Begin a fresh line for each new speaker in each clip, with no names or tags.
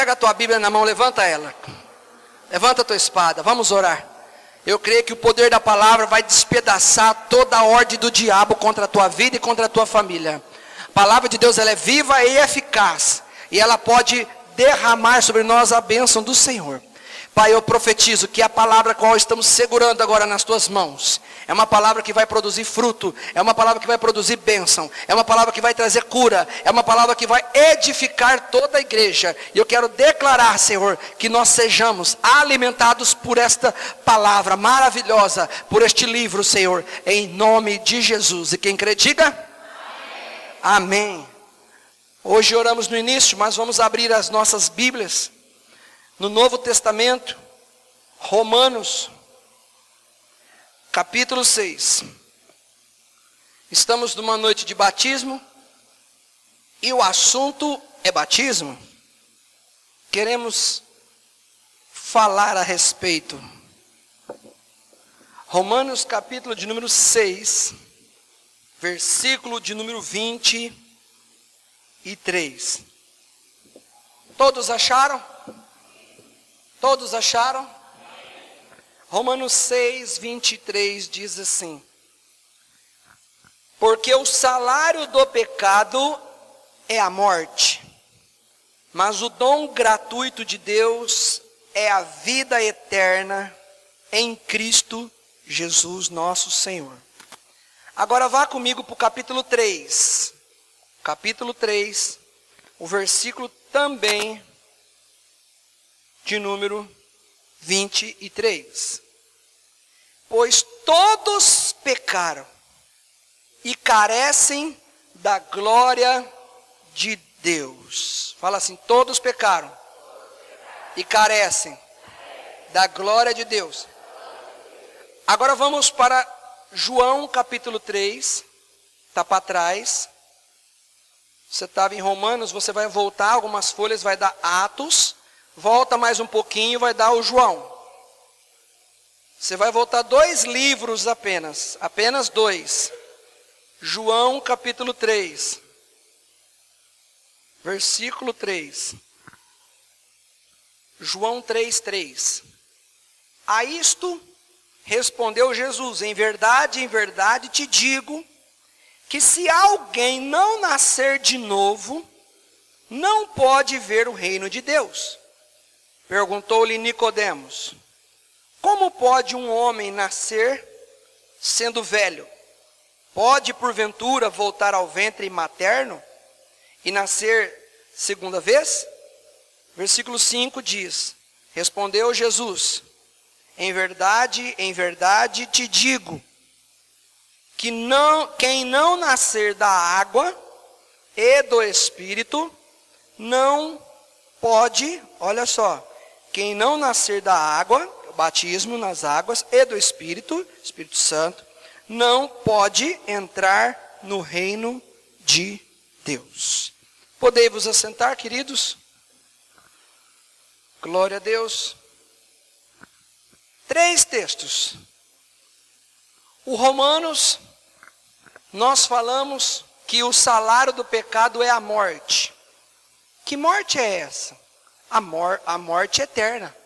Pega a tua Bíblia na mão, levanta ela. Levanta a tua espada, vamos orar. Eu creio que o poder da palavra vai despedaçar toda a ordem do diabo contra a tua vida e contra a tua família. A palavra de Deus, ela é viva e eficaz. E ela pode derramar sobre nós a bênção do Senhor. Pai, eu profetizo que a palavra qual estamos segurando agora nas tuas mãos é uma palavra que vai produzir fruto, é uma palavra que vai produzir bênção, é uma palavra que vai trazer cura, é uma palavra que vai edificar toda a igreja. E eu quero declarar, Senhor, que nós sejamos alimentados por esta palavra maravilhosa, por este livro, Senhor, em nome de Jesus. E quem crê, diga amém. Hoje oramos no início, mas vamos abrir as nossas Bíblias no Novo Testamento, Romanos, capítulo 6. Estamos numa noite de batismo, e o assunto é batismo. Queremos falar a respeito. Romanos, capítulo de número 6, versículo de número 23. Todos acharam? Todos acharam? Romanos 6, 23 diz assim: porque o salário do pecado é a morte, mas o dom gratuito de Deus é a vida eterna em Cristo Jesus nosso Senhor. Agora vá comigo para o capítulo 3. Capítulo 3, o versículo também de número 23. Pois todos pecaram e carecem da glória de Deus. Fala assim: todos pecaram e carecem da glória de Deus. Agora vamos para João capítulo 3. Está para trás. Você estava em Romanos, você vai voltar algumas folhas, vai dar Atos. Volta mais um pouquinho, vai dar o João. Você vai voltar 2 livros apenas 2. João capítulo 3, versículo 3. João 3:3. A isto respondeu Jesus: em verdade te digo, que se alguém não nascer de novo, não pode ver o reino de Deus. Perguntou-lhe Nicodemos: como pode um homem nascer sendo velho? Pode porventura voltar ao ventre materno e nascer segunda vez? Versículo 5 diz: respondeu Jesus: em verdade te digo, que quem não nascer da água e do Espírito não pode, olha só, quem não nascer da água, batismo nas águas, e do Espírito Santo, não pode entrar no reino de Deus. Podei-vos assentar, queridos? Glória a Deus. 3 textos. O Romanos, nós falamos que o salário do pecado é a morte. Que morte é essa? A morte eterna.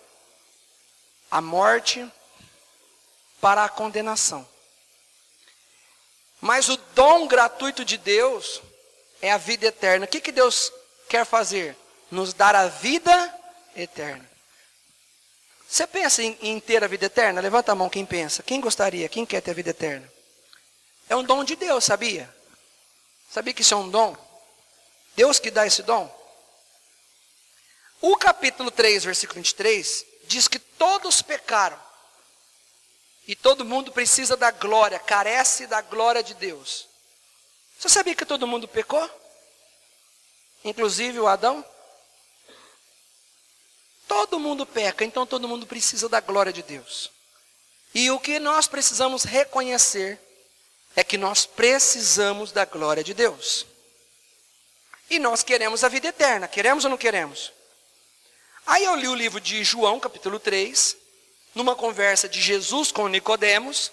A morte para a condenação. Mas o dom gratuito de Deus é a vida eterna. O que Deus quer fazer? Nos dar a vida eterna. Você pensa em ter a vida eterna? Levanta a mão quem pensa. Quem gostaria? Quem quer ter a vida eterna? É um dom de Deus, sabia? Sabia que isso é um dom? Deus que dá esse dom. O capítulo 3, versículo 23, diz que todos pecaram. E todo mundo precisa da glória, carece da glória de Deus. Você sabia que todo mundo pecou? Inclusive o Adão? Todo mundo peca, então todo mundo precisa da glória de Deus. E o que nós precisamos reconhecer é que nós precisamos da glória de Deus. E nós queremos a vida eterna, queremos ou não queremos? Aí eu li o livro de João, capítulo 3, numa conversa de Jesus com Nicodemos,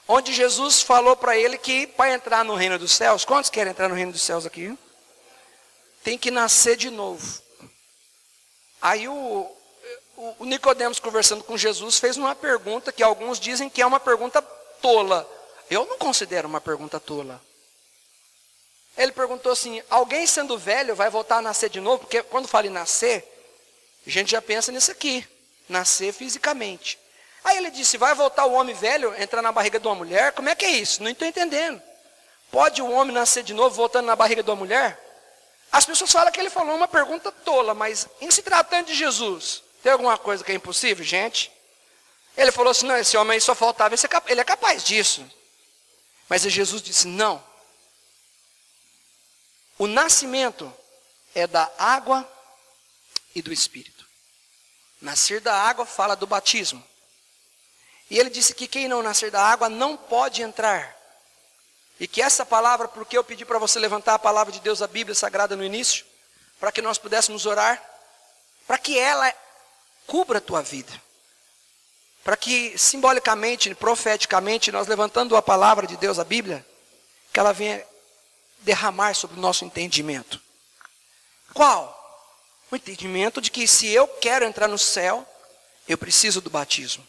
onde Jesus falou para ele que para entrar no reino dos céus, quantos querem entrar no reino dos céus aqui? Tem que nascer de novo. Aí o Nicodemos, conversando com Jesus, fez uma pergunta que alguns dizem que é uma pergunta tola. Eu não considero uma pergunta tola. Ele perguntou assim: alguém sendo velho vai voltar a nascer de novo? Porque quando fala em nascer, a gente já pensa nisso aqui, nascer fisicamente. Aí ele disse: vai voltar o homem velho, entrar na barriga de uma mulher? Como é que é isso? Não estou entendendo. Pode o homem nascer de novo voltando na barriga de uma mulher? As pessoas falam que ele falou uma pergunta tola, mas em se tratando de Jesus, tem alguma coisa que é impossível, gente? Ele falou assim: não, esse homem aí só faltava, ele é capaz disso. Mas Jesus disse: não. O nascimento é da água e do Espírito. Nascer da água fala do batismo. E ele disse que quem não nascer da água não pode entrar. E que essa palavra, porque eu pedi para você levantar a palavra de Deus, a Bíblia Sagrada no início, para que nós pudéssemos orar, para que ela cubra a tua vida. Para que simbolicamente, profeticamente, nós levantando a palavra de Deus, a Bíblia, que ela venha derramar sobre o nosso entendimento. Qual? O entendimento de que se eu quero entrar no céu, eu preciso do batismo.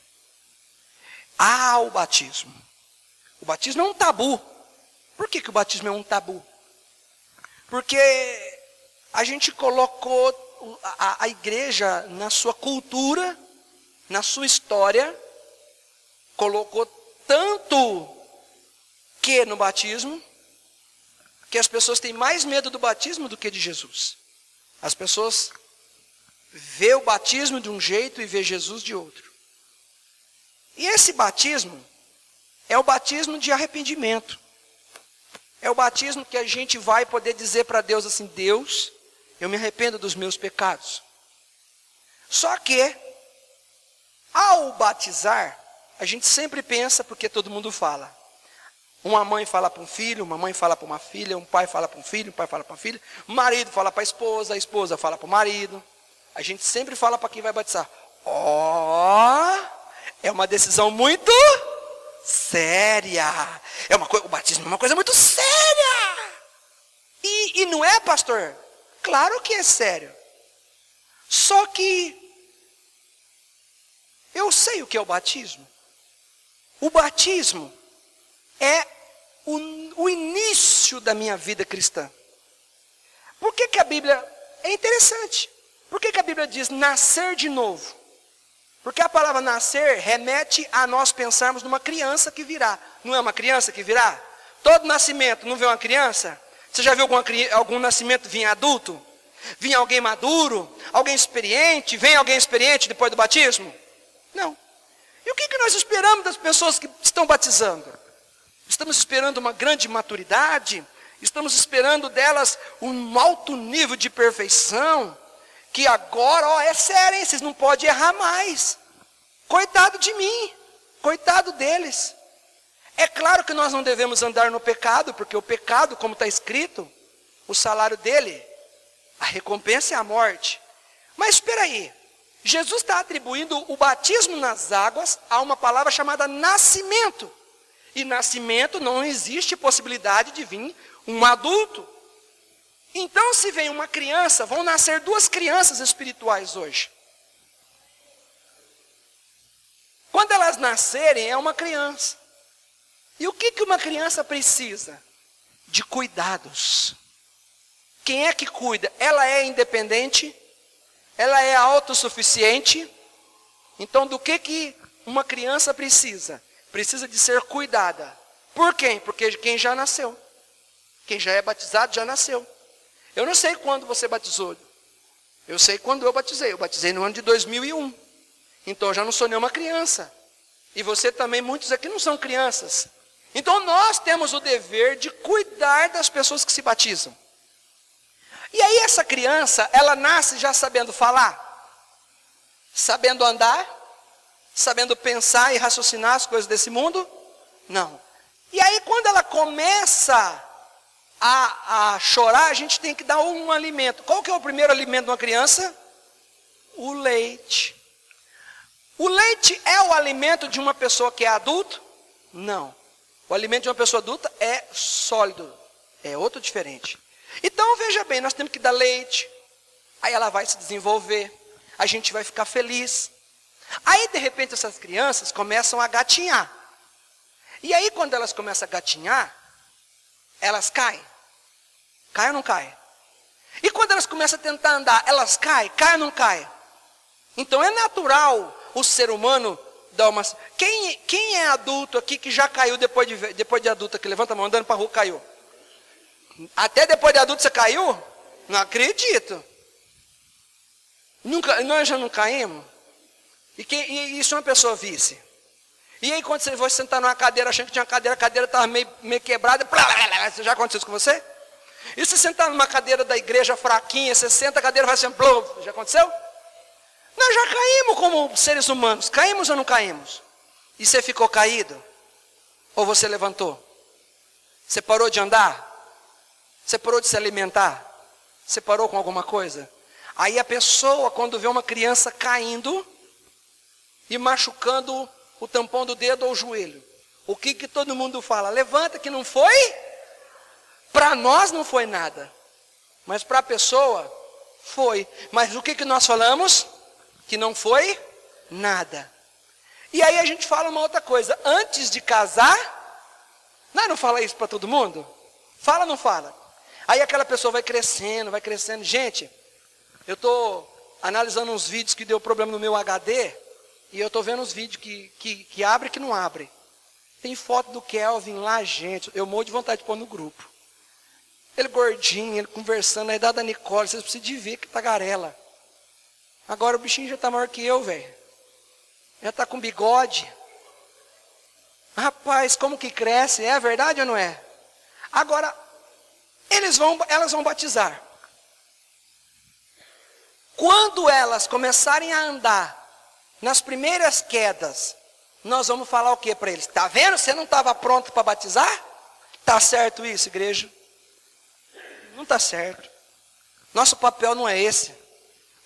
Ah, o batismo. O batismo é um tabu. Por que o batismo é um tabu? Porque a gente colocou a igreja na sua cultura, na sua história, colocou tanto que no batismo, que as pessoas têm mais medo do batismo do que de Jesus. As pessoas vê o batismo de um jeito e vê Jesus de outro. E esse batismo é o batismo de arrependimento. É o batismo que a gente vai poder dizer para Deus assim: Deus, eu me arrependo dos meus pecados. Só que, ao batizar, a gente sempre pensa, porque todo mundo fala. Uma mãe fala para um filho, uma mãe fala para uma filha, um pai fala para um filho, um pai fala para uma filha, o marido fala para a esposa fala para o marido. A gente sempre fala para quem vai batizar: é uma decisão muito séria. O batismo é uma coisa muito séria. E não é, pastor? Claro que é sério. Só que eu sei o que é o batismo. O batismo é o início da minha vida cristã. Por que a Bíblia é interessante? Por que a Bíblia diz nascer de novo? Porque a palavra nascer remete a nós pensarmos numa criança que virá. Não é uma criança que virá? Todo nascimento, não vê uma criança? Você já viu algum nascimento vir adulto? Vir alguém maduro? Alguém experiente? Vem alguém experiente depois do batismo? Não. E o que nós esperamos das pessoas que estão batizando? Estamos esperando uma grande maturidade? Estamos esperando delas um alto nível de perfeição? Que agora, é sério, hein? Vocês não podem errar mais. Coitado de mim, coitado deles. É claro que nós não devemos andar no pecado, porque o pecado, como está escrito, o salário dele, a recompensa é a morte. Mas espera aí, Jesus está atribuindo o batismo nas águas a uma palavra chamada nascimento. E nascimento não existe possibilidade de vir um adulto. Então, se vem uma criança, vão nascer duas crianças espirituais hoje. Quando elas nascerem, é uma criança. E o que uma criança precisa? De cuidados. Quem é que cuida? Ela é independente? Ela é autossuficiente? Então, do que uma criança precisa? Precisa de ser cuidada. Por quem? Porque quem já nasceu. Quem já é batizado já nasceu. Eu não sei quando você batizou. Eu sei quando eu batizei. Eu batizei no ano de 2001. Então eu já não sou nenhuma criança. E você também, muitos aqui não são crianças. Então nós temos o dever de cuidar das pessoas que se batizam. E aí essa criança, ela nasce já sabendo falar? Sabendo andar? Sabendo pensar e raciocinar as coisas desse mundo? Não. E aí quando ela começa a chorar, a gente tem que dar um alimento. Qual que é o primeiro alimento de uma criança? O leite. O leite é o alimento de uma pessoa que é adulto? Não. O alimento de uma pessoa adulta é sólido. É outro diferente. Então, veja bem, nós temos que dar leite. Aí ela vai se desenvolver. a gente vai ficar feliz. Aí, de repente, essas crianças começam a gatinhar. E aí, quando elas começam a gatinhar, elas caem. Caem ou não caem? E quando elas começam a tentar andar, elas caem? Caem ou não caem? Então, é natural o ser humano dar uma... Quem é adulto aqui que já caiu depois de adulto aqui? Levanta a mão, andando para a rua, caiu. Até depois de adulto você caiu? Não acredito. Nós já não caímos? E se uma pessoa visse? E aí quando você foi sentar numa cadeira, achando que tinha uma cadeira, a cadeira estava meio quebrada, já aconteceu isso com você? E se sentar numa cadeira da igreja fraquinha, você senta, a cadeira vai assim, já aconteceu? Nós já caímos como seres humanos, caímos ou não caímos? E você ficou caído? Ou você levantou? Você parou de andar? Você parou de se alimentar? Você parou com alguma coisa? Aí a pessoa, quando vê uma criança caindo e machucando o tampão do dedo ou o joelho, o que todo mundo fala? Levanta, que não foi? Para nós não foi nada, mas para a pessoa foi. Mas o que nós falamos? Que não foi nada. E aí a gente fala uma outra coisa. Antes de casar, nós não fala isso para todo mundo? Fala ou não fala? Aí aquela pessoa vai crescendo, vai crescendo. Gente, eu estou analisando uns vídeos que deu problema no meu HD, e eu estou vendo os vídeos que abre e que não abre. Tem foto do Kelvin lá, gente, eu morro de vontade de pôr no grupo. Ele gordinho, ele conversando, a idade da Nicole, vocês precisam de ver que tagarela. Agora o bichinho já está maior que eu, velho. Já está com bigode. Rapaz, como que cresce, é verdade ou não é? Agora, elas vão batizar. Quando elas começarem a andar nas primeiras quedas, nós vamos falar o que para eles? Está vendo? Você não estava pronto para batizar? Está certo isso, igreja? Não está certo. Nosso papel não é esse.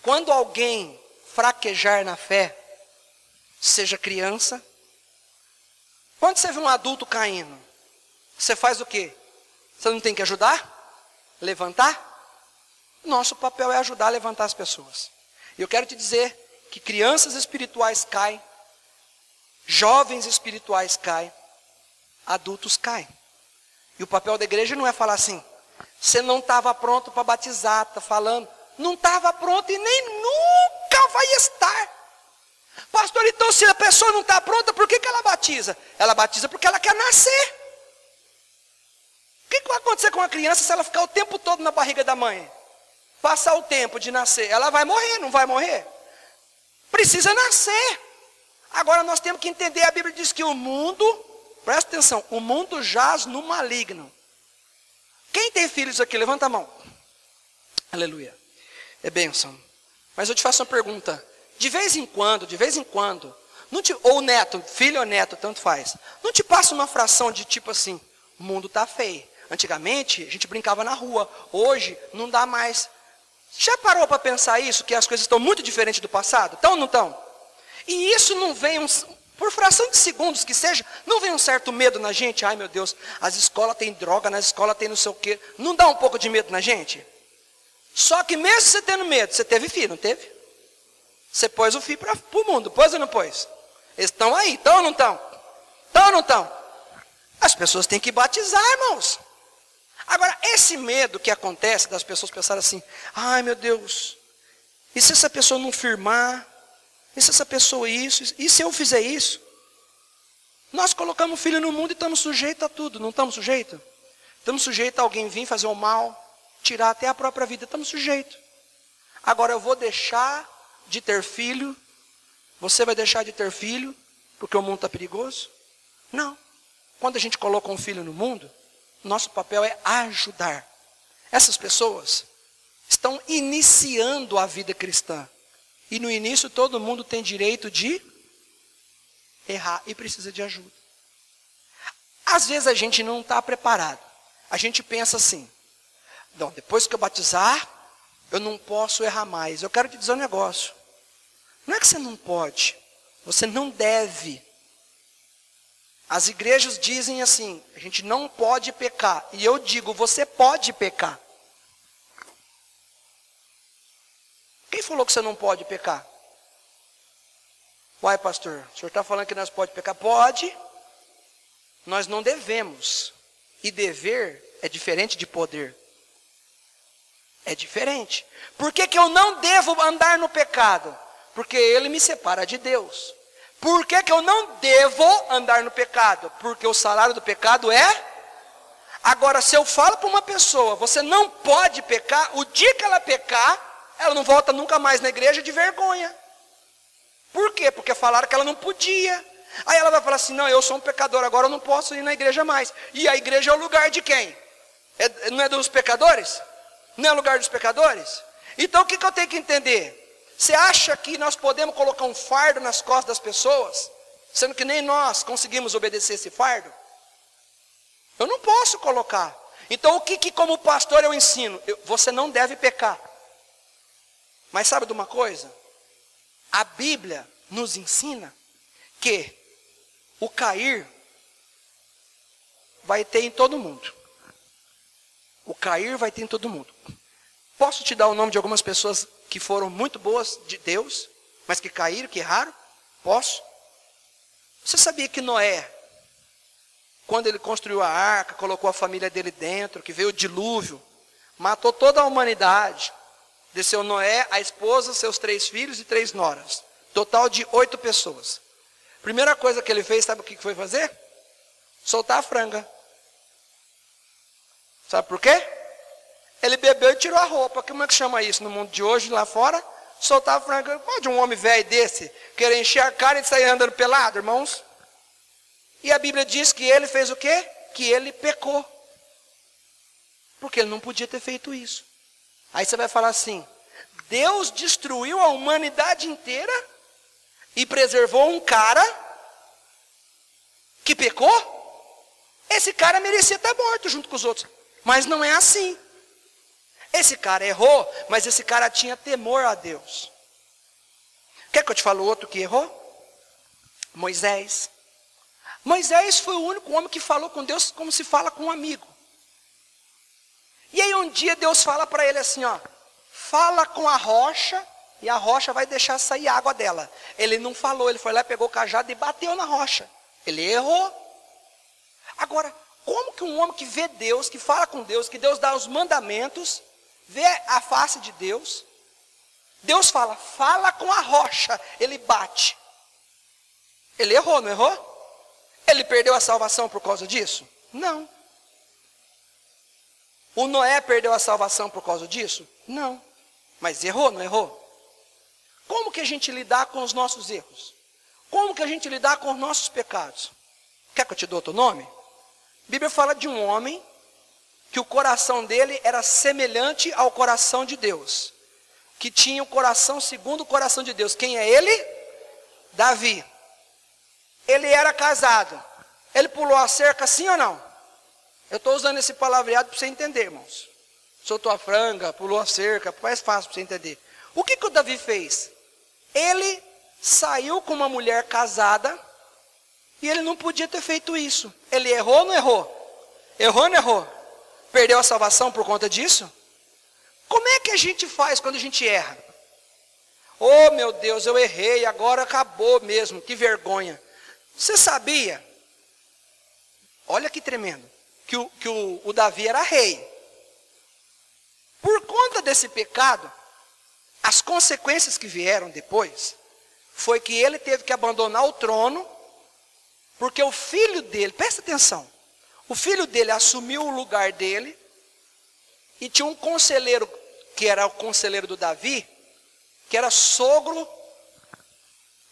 Quando alguém fraquejar na fé, seja criança, quando você vê um adulto caindo, você faz o quê? Você não tem que ajudar? Levantar? Nosso papel é ajudar a levantar as pessoas. E eu quero te dizer que crianças espirituais caem, jovens espirituais caem, adultos caem. E o papel da igreja não é falar assim, você não estava pronto para batizar, está falando, não estava pronto e nem nunca vai estar. Pastor, então se a pessoa não está pronta, por que ela batiza? Ela batiza porque ela quer nascer. O que vai acontecer com a criança se ela ficar o tempo todo na barriga da mãe? Passar o tempo de nascer, ela vai morrer, não vai morrer? Precisa nascer. Agora nós temos que entender, a Bíblia diz que o mundo, presta atenção, o mundo jaz no maligno. Quem tem filhos aqui? Levanta a mão. Aleluia. É bênção. Mas eu te faço uma pergunta. De vez em quando, ou neto, filho ou neto, tanto faz. Não te passa uma fração de tipo assim, o mundo está feio. Antigamente, a gente brincava na rua. Hoje, não dá mais. Já parou para pensar isso? Que as coisas estão muito diferentes do passado? Estão ou não estão? E isso não vem, por fração de segundos que seja, não vem um certo medo na gente? Ai meu Deus, as escolas têm droga, nas escolas tem não sei o quê. Não dá um pouco de medo na gente? Só que mesmo você tendo medo, você teve filho, não teve? Você pôs o filho para o mundo, pôs ou não pôs? Eles estão aí, estão ou não estão? Estão ou não estão? As pessoas têm que batizar, irmãos. Agora, esse medo que acontece das pessoas pensarem assim, ai meu Deus, e se essa pessoa não firmar? E se essa pessoa isso? E se eu fizer isso? Nós colocamos o filho no mundo e estamos sujeitos a tudo, não estamos sujeitos? Estamos sujeitos a alguém vir fazer o mal, tirar até a própria vida, estamos sujeitos. Agora eu vou deixar de ter filho, você vai deixar de ter filho, porque o mundo está perigoso? Não. Quando a gente coloca um filho no mundo, nosso papel é ajudar. Essas pessoas estão iniciando a vida cristã. E no início todo mundo tem direito de errar e precisa de ajuda. Às vezes a gente não está preparado. A gente pensa assim, não, depois que eu batizar, eu não posso errar mais. Eu quero te dizer um negócio. Não é que você não pode, você não deve. As igrejas dizem assim, a gente não pode pecar. E eu digo, você pode pecar. Quem falou que você não pode pecar? Uai, pastor, o senhor está falando que nós podemos pecar? Pode. Nós não devemos. E dever é diferente de poder. É diferente. Por que eu não devo andar no pecado? Porque ele me separa de Deus. Por que eu não devo andar no pecado? Porque o salário do pecado é... Agora, se eu falo para uma pessoa, você não pode pecar, o dia que ela pecar, ela não volta nunca mais na igreja de vergonha. Por quê? Porque falaram que ela não podia. Aí ela vai falar assim, não, eu sou um pecador, agora eu não posso ir na igreja mais. E a igreja é o lugar de quem? Não é dos pecadores? Não é o lugar dos pecadores? Então o que eu tenho que entender? Você acha que nós podemos colocar um fardo nas costas das pessoas, sendo que nem nós conseguimos obedecer esse fardo? Eu não posso colocar. Então o que como pastor eu ensino? Você não deve pecar. Mas sabe de uma coisa? A Bíblia nos ensina que o cair vai ter em todo mundo. O cair vai ter em todo mundo. Posso te dar o nome de algumas pessoas que foram muito boas de Deus, mas que caíram, que erraram? Posso. Você sabia que Noé, quando ele construiu a arca, colocou a família dele dentro, que veio o dilúvio, matou toda a humanidade, desceu Noé, a esposa, seus 3 filhos e 3 noras, total de 8 pessoas. Primeira coisa que ele fez, sabe o que foi fazer? Soltar a franga. Sabe por quê? Ele bebeu e tirou a roupa. Como é que chama isso no mundo de hoje, lá fora? Soltar a franga. Pode um homem velho desse querer encher a cara e sair andando pelado, irmãos? E a Bíblia diz que ele fez o quê? Que ele pecou. Porque ele não podia ter feito isso. Aí você vai falar assim, Deus destruiu a humanidade inteira e preservou um cara que pecou? Esse cara merecia estar morto junto com os outros. Mas não é assim. Esse cara errou, mas esse cara tinha temor a Deus. Quer que eu te fale o outro que errou? Moisés. Moisés foi o único homem que falou com Deus como se fala com um amigo. E aí um dia Deus fala para ele assim, ó, fala com a rocha e a rocha vai deixar sair água dela. Ele não falou, ele foi lá, pegou o cajado e bateu na rocha. Ele errou. Agora, como que um homem que vê Deus, que fala com Deus, que Deus dá os mandamentos, vê a face de Deus, Deus fala, fala com a rocha, ele bate. Ele errou, não errou? Ele perdeu a salvação por causa disso? Não. O Noé perdeu a salvação por causa disso? Não. Mas errou, não errou? Como que a gente lidar com os nossos erros? Como que a gente lidar com os nossos pecados? Quer que eu te dou outro nome? A Bíblia fala de um homem que o coração dele era semelhante ao coração de Deus. Que tinha o coração segundo o coração de Deus. Quem é ele? Davi. Ele era casado. Ele pulou a cerca, sim ou não? Eu estou usando esse palavreado para você entender, irmãos. Soltou a franga, pulou a cerca, mais fácil para você entender. O que o Davi fez? Ele saiu com uma mulher casada e ele não podia ter feito isso. Ele errou ou não errou? Errou ou não errou? Perdeu a salvação por conta disso? Como é que a gente faz quando a gente erra? Oh meu Deus, eu errei, agora acabou mesmo, que vergonha. Você sabia? Olha que tremendo. Que o Davi era rei. Por conta desse pecado, as consequências que vieram depois, foi que ele teve que abandonar o trono, porque o filho dele, presta atenção, o filho dele assumiu o lugar dele, e tinha um conselheiro, que era o conselheiro do Davi, que era sogro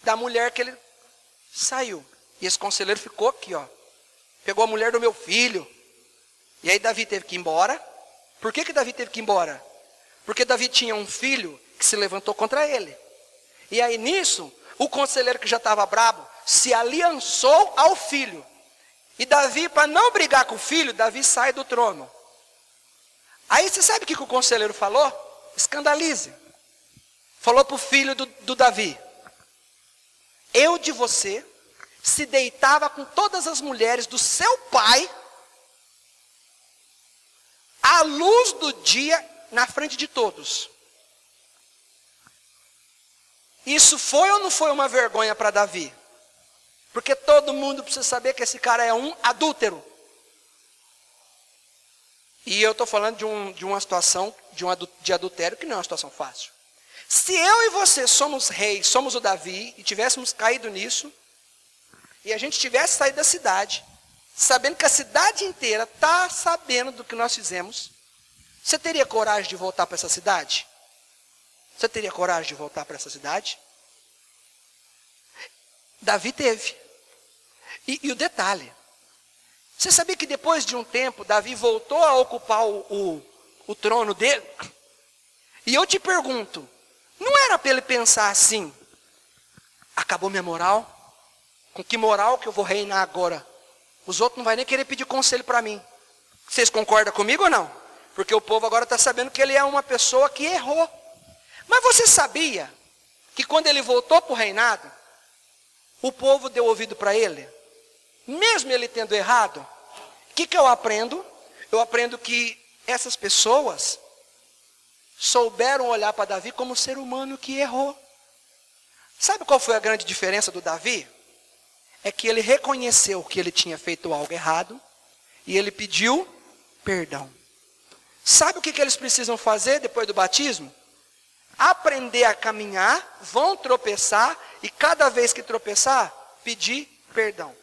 da mulher que ele saiu. E esse conselheiro ficou aqui, ó. Pegou a mulher do meu filho. E aí Davi teve que ir embora. Por que Davi teve que ir embora? Porque Davi tinha um filho que se levantou contra ele. E aí nisso, o conselheiro que já estava brabo, se aliançou ao filho. E Davi, para não brigar com o filho, Davi sai do trono. Aí você sabe o que o conselheiro falou? Escandalize. Falou para o filho do Davi. Eu de você se deitava com todas as mulheres do seu pai, à luz do dia, na frente de todos. Isso foi ou não foi uma vergonha para Davi? Porque todo mundo precisa saber que esse cara é um adúltero. E eu estou falando de uma situação de adultério que não é uma situação fácil. Se eu e você somos reis, somos o Davi, e tivéssemos caído nisso, e a gente tivesse saído da cidade, sabendo que a cidade inteira está sabendo do que nós fizemos, você teria coragem de voltar para essa cidade? Você teria coragem de voltar para essa cidade? Davi teve. E o detalhe, você sabia que depois de um tempo, Davi voltou a ocupar o trono dele? E eu te pergunto, não era para ele pensar assim, acabou minha moral? Com que moral que eu vou reinar agora? Os outros não vão nem querer pedir conselho para mim. Vocês concordam comigo ou não? Porque o povo agora está sabendo que ele é uma pessoa que errou. Mas você sabia que quando ele voltou para o reinado, o povo deu ouvido para ele? Mesmo ele tendo errado? O que eu aprendo? Eu aprendo que essas pessoas souberam olhar para Davi como um ser humano que errou. Sabe qual foi a grande diferença do Davi? É que ele reconheceu que ele tinha feito algo errado e ele pediu perdão. Sabe o que eles precisam fazer depois do batismo? Aprender a caminhar, vão tropeçar e cada vez que tropeçar, pedir perdão.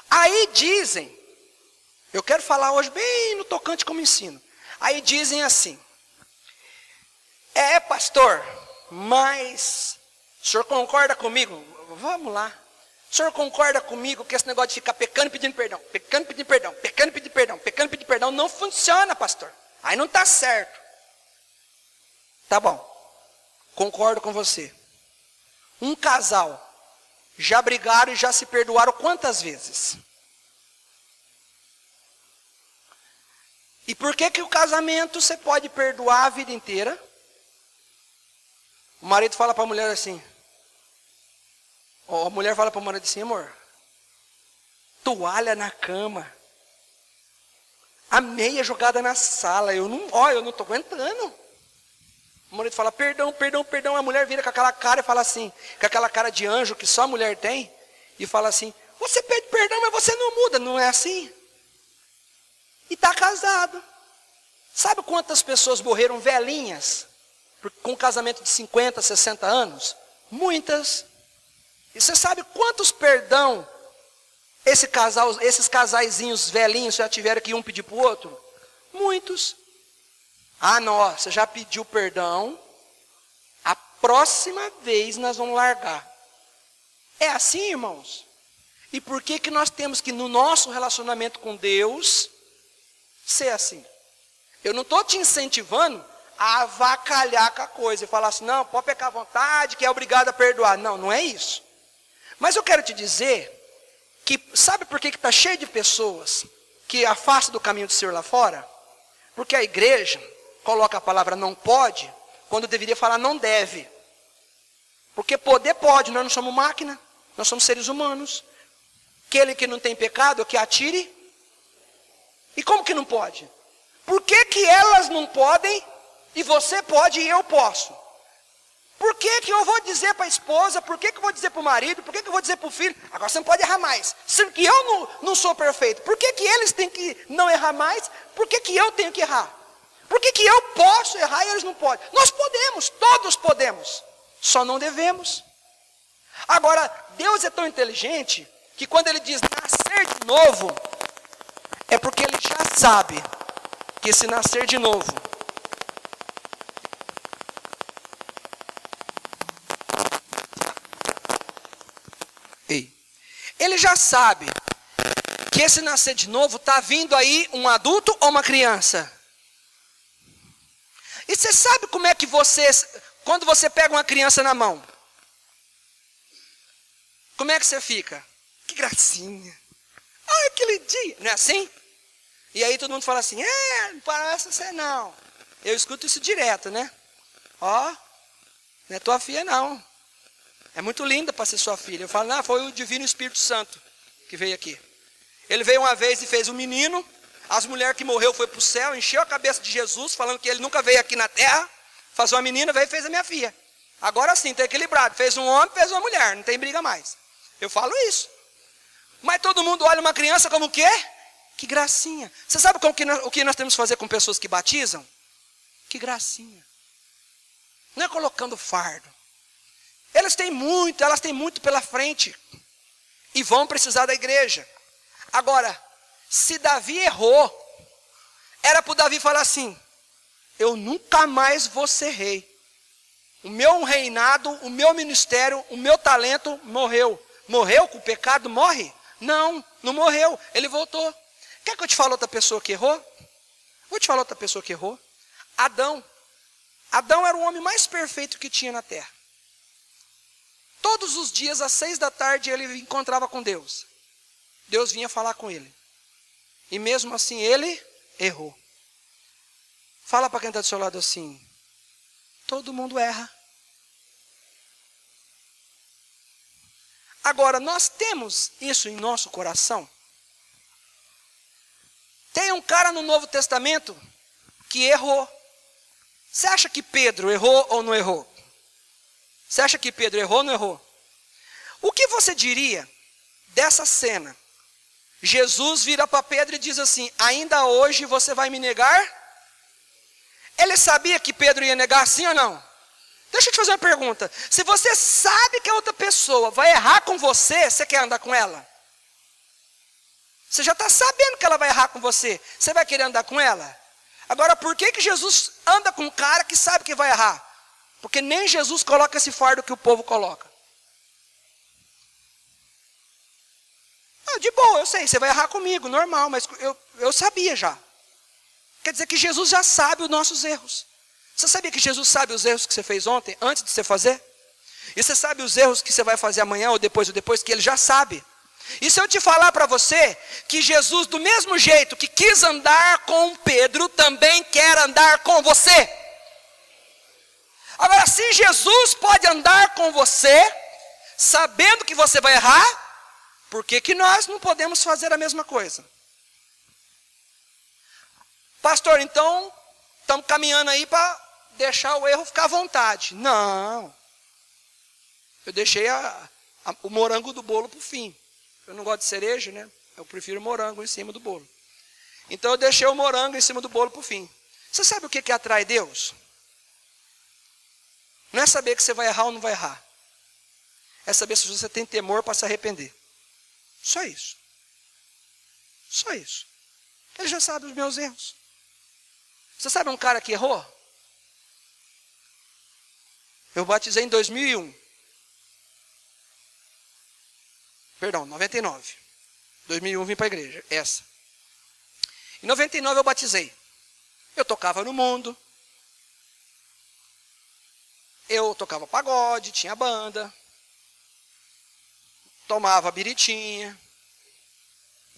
Aí dizem, eu quero falar hoje bem no tocante como ensino. Aí dizem assim, pastor, mas o senhor concorda comigo? Vamos lá. O senhor concorda comigo que esse negócio de ficar pecando e pedindo perdão, pecando e pedindo perdão, pecando e pedindo perdão, pecando e pedindo perdão, não funciona, pastor. Aí não está certo. Tá bom, concordo com você. Um casal já brigaram e já se perdoaram quantas vezes? E por que o casamento você pode perdoar a vida inteira? O marido fala para a mulher assim, a mulher fala para o marido assim, amor, toalha na cama, a meia jogada na sala, eu não estou aguentando. O marido fala, perdão, perdão, perdão. A mulher vira com aquela cara e fala assim, com aquela cara de anjo que só a mulher tem, e fala assim, você pede perdão, mas você não muda, não é assim? E está casado. Sabe quantas pessoas morreram velhinhas, com um casamento de 50, 60 anos? Muitas. E você sabe quantos perdão esses casaizinhos velhinhos já tiveram que um pedir para o outro? Muitos. Ah, não, você já pediu perdão, a próxima vez nós vamos largar. É assim, irmãos? E por que nós temos que, no nosso relacionamento com Deus, ser assim? Eu não estou te incentivando a avacalhar com a coisa e falar assim, não, pode pecar à vontade, que é obrigado a perdoar. Não, não é isso. Mas eu quero te dizer que, sabe por que está cheio de pessoas que afastam do caminho do Senhor lá fora? Porque a igreja coloca a palavra não pode, quando deveria falar não deve. Porque poder pode, nós não somos máquina, nós somos seres humanos. Aquele que não tem pecado, que atire. E como que não pode? Por que elas não podem, e você pode e eu posso? Por que eu vou dizer para a esposa, por que eu vou dizer para o marido, por que eu vou dizer para o filho, agora você não pode errar mais, sendo que eu não sou perfeito, por que eles têm que não errar mais, por que eu tenho que errar? Por que eu posso errar e eles não podem? Nós podemos, todos podemos, só não devemos. Agora, Deus é tão inteligente, que quando Ele diz nascer de novo, é porque Ele já sabe que se nascer de novo, Ele já sabe que esse nascer de novo está vindo aí um adulto ou uma criança. E você sabe como é que quando você pega uma criança na mão, como é que você fica? Que gracinha. Ai, que lindinha. Não é assim? E aí todo mundo fala assim, não parece ser não. Eu escuto isso direto, né? Ó, não é tua filha não. É muito linda para ser sua filha. Eu falo, foi o Divino Espírito Santo que veio aqui. Ele veio uma vez e fez um menino. As mulheres que morreu foi para o céu, encheu a cabeça de Jesus, falando que ele nunca veio aqui na terra. Faz uma menina, veio e fez a minha filha. Agora sim, está equilibrado. Fez um homem, fez uma mulher, não tem briga mais. Eu falo isso. Mas todo mundo olha uma criança como o quê? Que gracinha. Você sabe o que nós temos que fazer com pessoas que batizam? Que gracinha. Não é colocando fardo. Elas têm muito pela frente. E vão precisar da igreja. Agora, se Davi errou, era para o Davi falar assim: eu nunca mais vou ser rei. O meu reinado, o meu ministério, o meu talento morreu. Morreu com o pecado? Morre? Não, não morreu. Ele voltou. Quer que eu te fale outra pessoa que errou? Vou te falar outra pessoa que errou. Adão. Adão era o homem mais perfeito que tinha na terra. Todos os dias, às 6 da tarde, ele encontrava com Deus. Deus vinha falar com ele. E mesmo assim, ele errou. Fala para quem está do seu lado assim: todo mundo erra. Agora, nós temos isso em nosso coração? Tem um cara no Novo Testamento que errou. Você acha que Pedro errou ou não errou? Você acha que Pedro errou ou não errou? O que você diria dessa cena? Jesus vira para Pedro e diz assim: ainda hoje você vai me negar? Ele sabia que Pedro ia negar, sim ou não? Deixa eu te fazer uma pergunta. Se você sabe que a outra pessoa vai errar com você, você quer andar com ela? Você já está sabendo que ela vai errar com você. Você vai querer andar com ela? Agora, por que Jesus anda com um cara que sabe que vai errar? Porque nem Jesus coloca esse fardo que o povo coloca. Ah, de boa, eu sei, você vai errar comigo, normal, mas eu sabia já. Quer dizer que Jesus já sabe os nossos erros. Você sabia que Jesus sabe os erros que você fez ontem, antes de você fazer? E você sabe os erros que você vai fazer amanhã ou depois, que ele já sabe. E se eu te falar para você que Jesus, do mesmo jeito que quis andar com Pedro, também quer andar com você? Agora, se Jesus pode andar com você, sabendo que você vai errar, por que nós não podemos fazer a mesma coisa? Pastor, então, estamos caminhando aí para deixar o erro ficar à vontade. Não. Eu deixei o morango do bolo para o fim. Eu não gosto de cereja, né? Eu prefiro morango em cima do bolo. Então eu deixei o morango em cima do bolo para o fim. Você sabe o que atrai Deus? Não é saber que você vai errar ou não vai errar. É saber se você tem temor para se arrepender. Só isso. Só isso. Ele já sabe os meus erros. Você sabe um cara que errou? Eu batizei em 2001. Perdão, 99. 2001 vim para a igreja, essa. Em 99 eu batizei. Eu tocava no mundo. Eu tocava pagode, tinha banda. Tomava biritinha.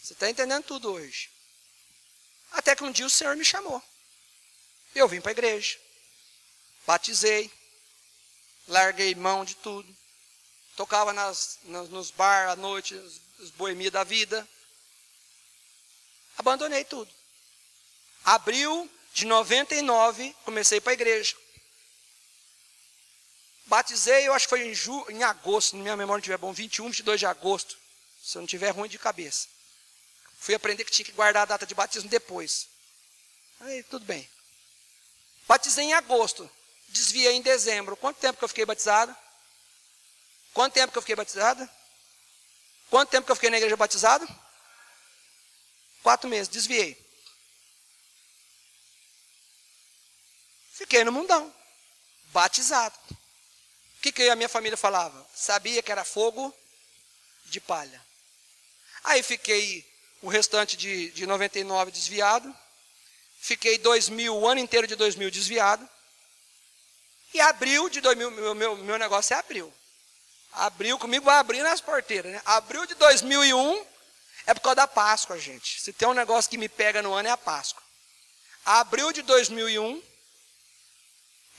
Você está entendendo tudo hoje. Até que um dia o Senhor me chamou. Eu vim para a igreja. Batizei. Larguei mão de tudo. Tocava nos bar à noite, os boemias da vida. Abandonei tudo. Abril de 99, comecei para a igreja. Batizei, eu acho que foi em agosto, se minha memória não estiver bom, 21, 22 de agosto. Se eu não estiver ruim de cabeça. Fui aprender que tinha que guardar a data de batismo depois. Aí, tudo bem. Batizei em agosto. Desviei em dezembro. Quanto tempo que eu fiquei batizado? Quanto tempo que eu fiquei batizado? Quanto tempo que eu fiquei na igreja batizado? 4 meses, desviei. Fiquei no mundão, batizado. O que a minha família falava? Sabia que era fogo de palha. Aí fiquei o restante de 99 desviado. Fiquei 2000, o ano inteiro de 2000 desviado. E abril de 2000, meu negócio é abril. Abril comigo vai abrir nas porteiras, né? Abril de 2001 é por causa da Páscoa, gente. Se tem um negócio que me pega no ano é a Páscoa. Abril de 2001,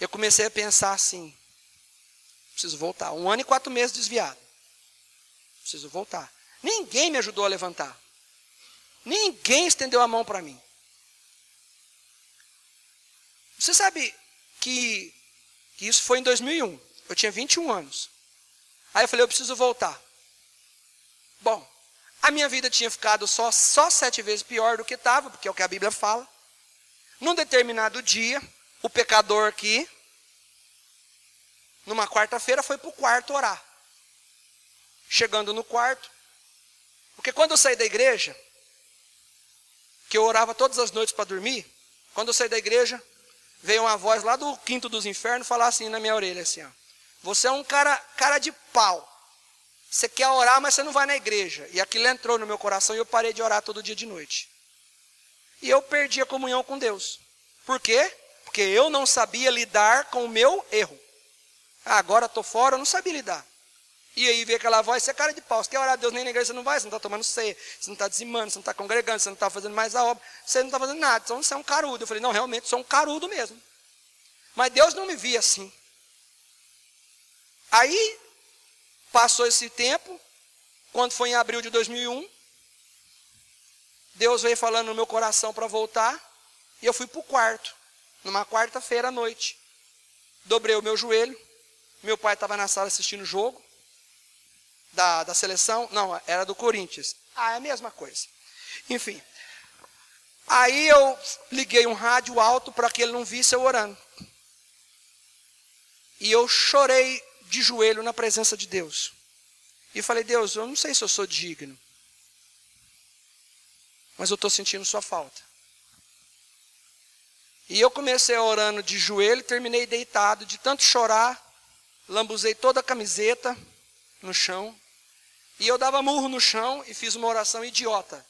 eu comecei a pensar assim: preciso voltar. 1 ano e 4 meses desviado. Preciso voltar. Ninguém me ajudou a levantar. Ninguém estendeu a mão para mim. Você sabe que isso foi em 2001. Eu tinha 21 anos. Aí eu falei, eu preciso voltar. Bom, a minha vida tinha ficado só 7 vezes pior do que estava, porque é o que a Bíblia fala. Num determinado dia, o pecador aqui, numa quarta-feira, foi para o quarto orar. Chegando no quarto, porque quando eu saí da igreja, que eu orava todas as noites para dormir, quando eu saí da igreja, veio uma voz lá do quinto dos infernos falar assim na minha orelha, assim, ó, você é um cara de pau. Você quer orar, mas você não vai na igreja. E aquilo entrou no meu coração e eu parei de orar todo dia de noite. E eu perdi a comunhão com Deus. Por quê? Porque eu não sabia lidar com o meu erro. Agora estou fora, eu não sabia lidar. E aí veio aquela voz, você é cara de pau, você quer orar a Deus nem na igreja, você não vai, você não está tomando ceia, você não está dizimando, você não está congregando, você não está fazendo mais a obra, você não está fazendo nada, então você é um carudo. Eu falei, não, realmente sou um carudo mesmo. Mas Deus não me via assim. Aí, passou esse tempo, quando foi em abril de 2001, Deus veio falando no meu coração para voltar, e eu fui para o quarto, numa quarta-feira à noite. Dobrei o meu joelho, meu pai estava na sala assistindo o jogo, da seleção, não, era do Corinthians. É a mesma coisa. Enfim, aí eu liguei um rádio alto para que ele não visse eu orando. E eu chorei de joelho na presença de Deus. E falei, Deus, eu não sei se eu sou digno, mas eu estou sentindo sua falta. E eu comecei orando de joelho, terminei deitado, de tanto chorar, lambuzei toda a camiseta no chão, e eu dava murro no chão e fiz uma oração idiota.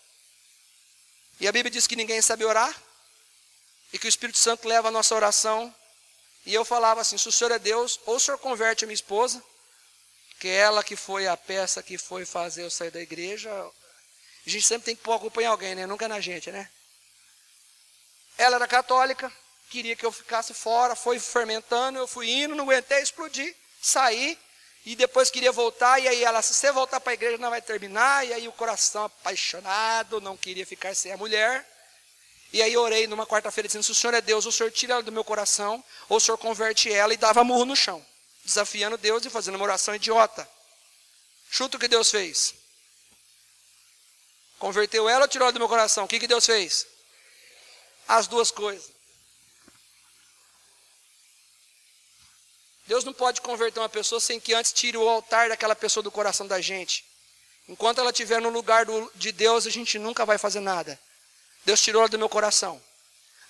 E a Bíblia diz que ninguém sabe orar, e que o Espírito Santo leva a nossa oração. E eu falava assim, se o Senhor é Deus, ou o Senhor converte a minha esposa, que é ela que foi a peça que foi fazer eu sair da igreja. A gente sempre tem que pôr a culpa em alguém, né? Nunca na gente, né? Ela era católica, queria que eu ficasse fora, foi fermentando, eu fui indo, não aguentei, explodi, saí, e depois queria voltar, e aí ela, se você voltar para a igreja não vai terminar, e aí o coração apaixonado, não queria ficar sem a mulher. E aí eu orei numa quarta-feira dizendo, se o Senhor é Deus, o Senhor tira ela do meu coração, ou o Senhor converte ela, e dava murro no chão, desafiando Deus e fazendo uma oração idiota. Chuta o que Deus fez. Converteu ela ou tirou ela do meu coração? O que Deus fez? As duas coisas. Deus não pode converter uma pessoa sem que antes tire o altar daquela pessoa do coração da gente. Enquanto ela estiver no lugar de Deus, a gente nunca vai fazer nada. Deus tirou ela do meu coração.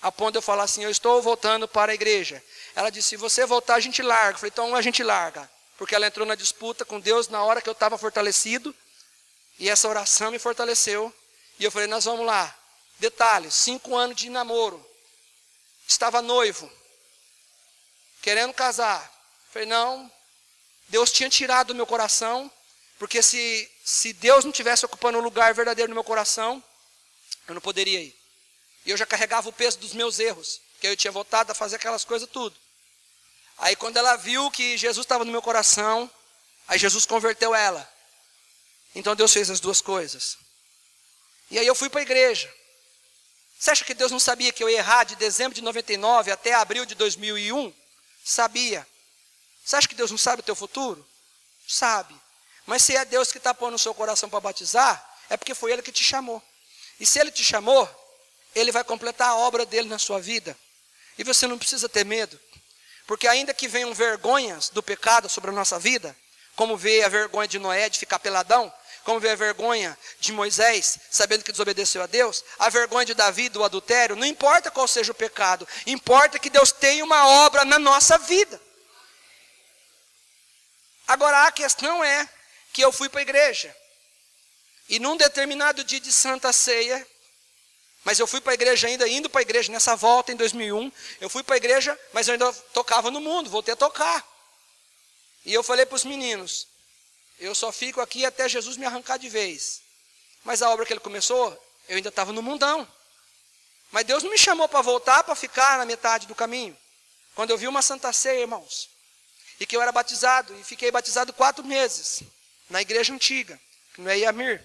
A ponto de eu falar assim, eu estou voltando para a igreja. Ela disse, se você voltar, a gente larga. Eu falei, então a gente larga. Porque ela entrou na disputa com Deus na hora que eu estava fortalecido. E essa oração me fortaleceu. E eu falei, nós vamos lá. Detalhe, 5 anos de namoro. Estava noivo. Querendo casar. Eu falei, não. Deus tinha tirado do meu coração. Porque se Deus não estivesse ocupando o lugar verdadeiro no meu coração, eu não poderia ir. E eu já carregava o peso dos meus erros. Que eu tinha voltado a fazer aquelas coisas tudo. Aí quando ela viu que Jesus estava no meu coração, aí Jesus converteu ela. Então Deus fez as duas coisas. E aí eu fui para a igreja. Você acha que Deus não sabia que eu ia errar de dezembro de 99 até abril de 2001? Sabia. Você acha que Deus não sabe o teu futuro? Sabe. Mas se é Deus que está pondo no seu coração para batizar, é porque foi Ele que te chamou. E se Ele te chamou, Ele vai completar a obra dele na sua vida. E você não precisa ter medo. Porque ainda que venham vergonhas do pecado sobre a nossa vida, como veio a vergonha de Noé de ficar peladão, como veio a vergonha de Moisés, sabendo que desobedeceu a Deus, a vergonha de Davi do adultério, não importa qual seja o pecado, importa que Deus tenha uma obra na nossa vida. Agora a questão é que eu fui para a igreja, e num determinado dia de Santa Ceia, mas eu fui para a igreja ainda, indo para a igreja, nessa volta em 2001, eu fui para a igreja, mas eu ainda tocava no mundo, voltei a tocar. E eu falei para os meninos, eu só fico aqui até Jesus me arrancar de vez. Mas a obra que Ele começou, eu ainda estava no mundão. Mas Deus não me chamou para voltar, para ficar na metade do caminho. Quando eu vi uma Santa Ceia, irmãos, e que eu era batizado, e fiquei batizado 4 meses, na igreja antiga, que não é Iamir.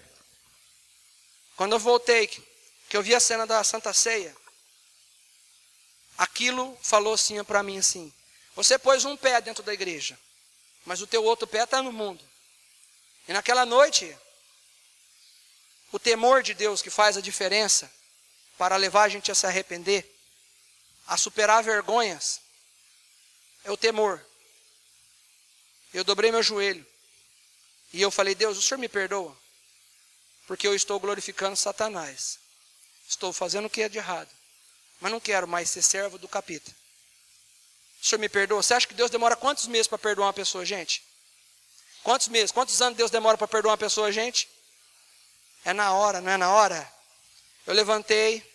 Quando eu voltei, que eu vi a cena da Santa Ceia, aquilo falou assim para mim assim, você pôs um pé dentro da igreja, mas o teu outro pé está no mundo. E naquela noite, o temor de Deus que faz a diferença para levar a gente a se arrepender, a superar vergonhas, é o temor. Eu dobrei meu joelho e eu falei: Deus, o Senhor me perdoa, porque eu estou glorificando Satanás. Estou fazendo o que é de errado, mas não quero mais ser servo do capeta. O Senhor me perdoa. Você acha que Deus demora quantos meses para perdoar uma pessoa, gente? Quantos meses? Quantos anos Deus demora para perdoar uma pessoa, gente? É na hora, não é na hora? Eu levantei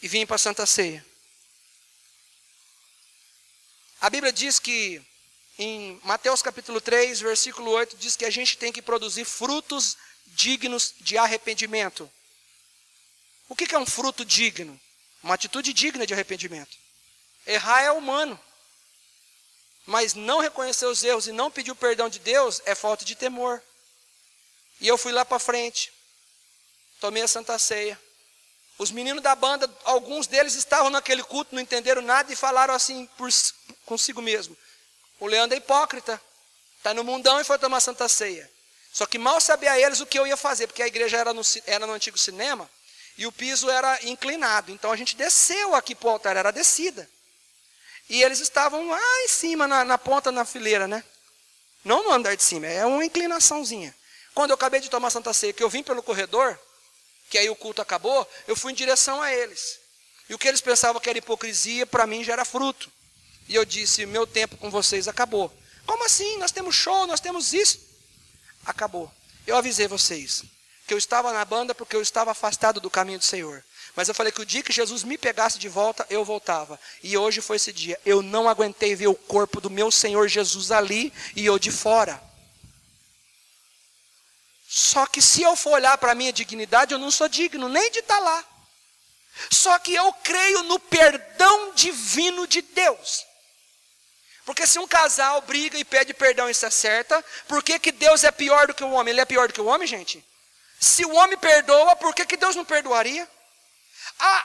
e vim para a Santa Ceia. A Bíblia diz que, em Mateus capítulo 3, versículo 8, diz que a gente tem que produzir frutos dignos de arrependimento. O que é um fruto digno? Uma atitude digna de arrependimento. Errar é humano. Mas não reconhecer os erros e não pedir o perdão de Deus é falta de temor. E eu fui lá para frente. Tomei a Santa Ceia. Os meninos da banda, alguns deles estavam naquele culto, não entenderam nada e falaram assim consigo mesmo: o Leandro é hipócrita, está no mundão e foi tomar Santa Ceia. Só que mal sabia eles o que eu ia fazer, porque a igreja era no antigo cinema e o piso era inclinado. Então a gente desceu aqui para o altar, era descida. E eles estavam lá em cima, na ponta, na fileira, né? Não no andar de cima, é uma inclinaçãozinha. Quando eu acabei de tomar Santa Ceia, que eu vim pelo corredor, que aí o culto acabou, eu fui em direção a eles. E o que eles pensavam que era hipocrisia, para mim já era fruto. E eu disse: meu tempo com vocês acabou. Como assim? Nós temos show, nós temos isso. Acabou. Eu avisei vocês que eu estava na banda porque eu estava afastado do caminho do Senhor. Mas eu falei que o dia que Jesus me pegasse de volta, eu voltava. E hoje foi esse dia. Eu não aguentei ver o corpo do meu Senhor Jesus ali e eu de fora. Só que se eu for olhar para a minha dignidade, eu não sou digno nem de estar lá. Só que eu creio no perdão divino de Deus. Porque se um casal briga e pede perdão e se acerta, por que que Deus é pior do que o homem? Ele é pior do que o homem, gente? Se o homem perdoa, por que que Deus não perdoaria?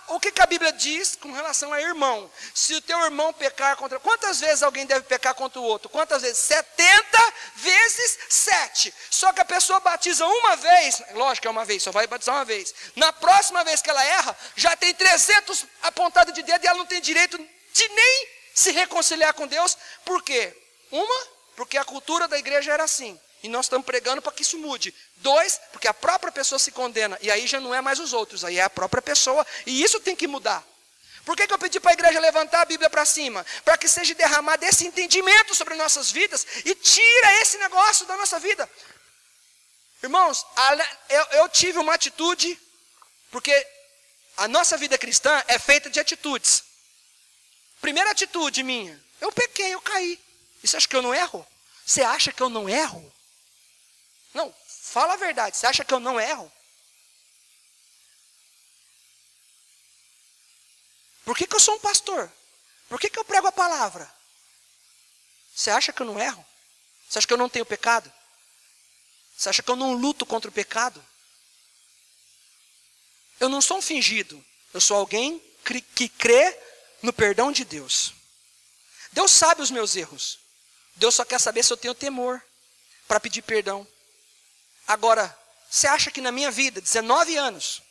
O que que a Bíblia diz com relação a irmão? Se o teu irmão pecar contra... Quantas vezes alguém deve pecar contra o outro? Quantas vezes? 70 vezes 7. Só que a pessoa batiza uma vez, lógico que é uma vez, só vai batizar uma vez. Na próxima vez que ela erra, já tem 300 apontados de dedo e ela não tem direito de nem se reconciliar com Deus. Por quê? Porque a cultura da igreja era assim. E nós estamos pregando para que isso mude. 2, porque a própria pessoa se condena. E aí já não é mais os outros, aí é a própria pessoa. E isso tem que mudar. Por que eu pedi para a igreja levantar a Bíblia para cima? Para que seja derramado esse entendimento sobre nossas vidas e tira esse negócio da nossa vida. Irmãos, eu tive uma atitude, porque a nossa vida cristã é feita de atitudes. Primeira atitude minha: eu pequei, eu caí. E você acha que eu não erro? Você acha que eu não erro? Não, fala a verdade. Você acha que eu não erro? Por que eu sou um pastor? Por que eu prego a palavra? Você acha que eu não erro? Você acha que eu não tenho pecado? Você acha que eu não luto contra o pecado? Eu não sou um fingido. Eu sou alguém que crê no perdão de Deus. Deus sabe os meus erros. Deus só quer saber se eu tenho temor para pedir perdão. Agora, você acha que na minha vida, 19 anos,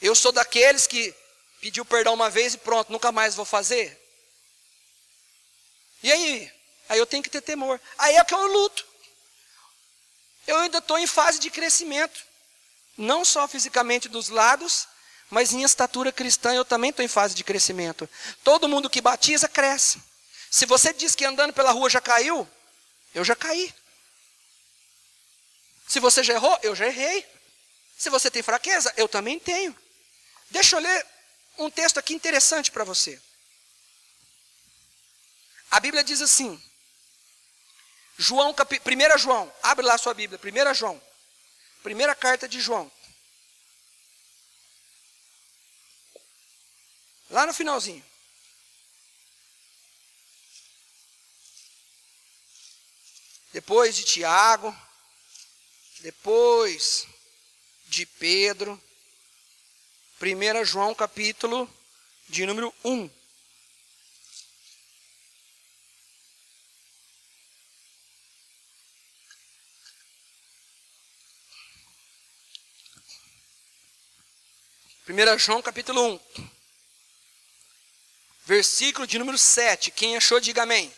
eu sou daqueles que pediu perdão uma vez e pronto, nunca mais vou fazer? E aí? Aí eu tenho que ter temor. Aí é que eu luto. Eu ainda estou em fase de crescimento. Não só fisicamente dos lados, mas em estatura cristã eu também estou em fase de crescimento. Todo mundo que batiza, cresce. Se você diz que andando pela rua já caiu, eu já caí. Se você já errou, eu já errei. Se você tem fraqueza, eu também tenho. Deixa eu ler um texto aqui interessante para você. A Bíblia diz assim, 1 João, abre lá a sua Bíblia, 1 João, primeira carta de João. Lá no finalzinho. Depois de Tiago, depois de Pedro, 1 João capítulo de número 1. 1 João capítulo 1. Versículo de número 7. Quem achou, diga amém.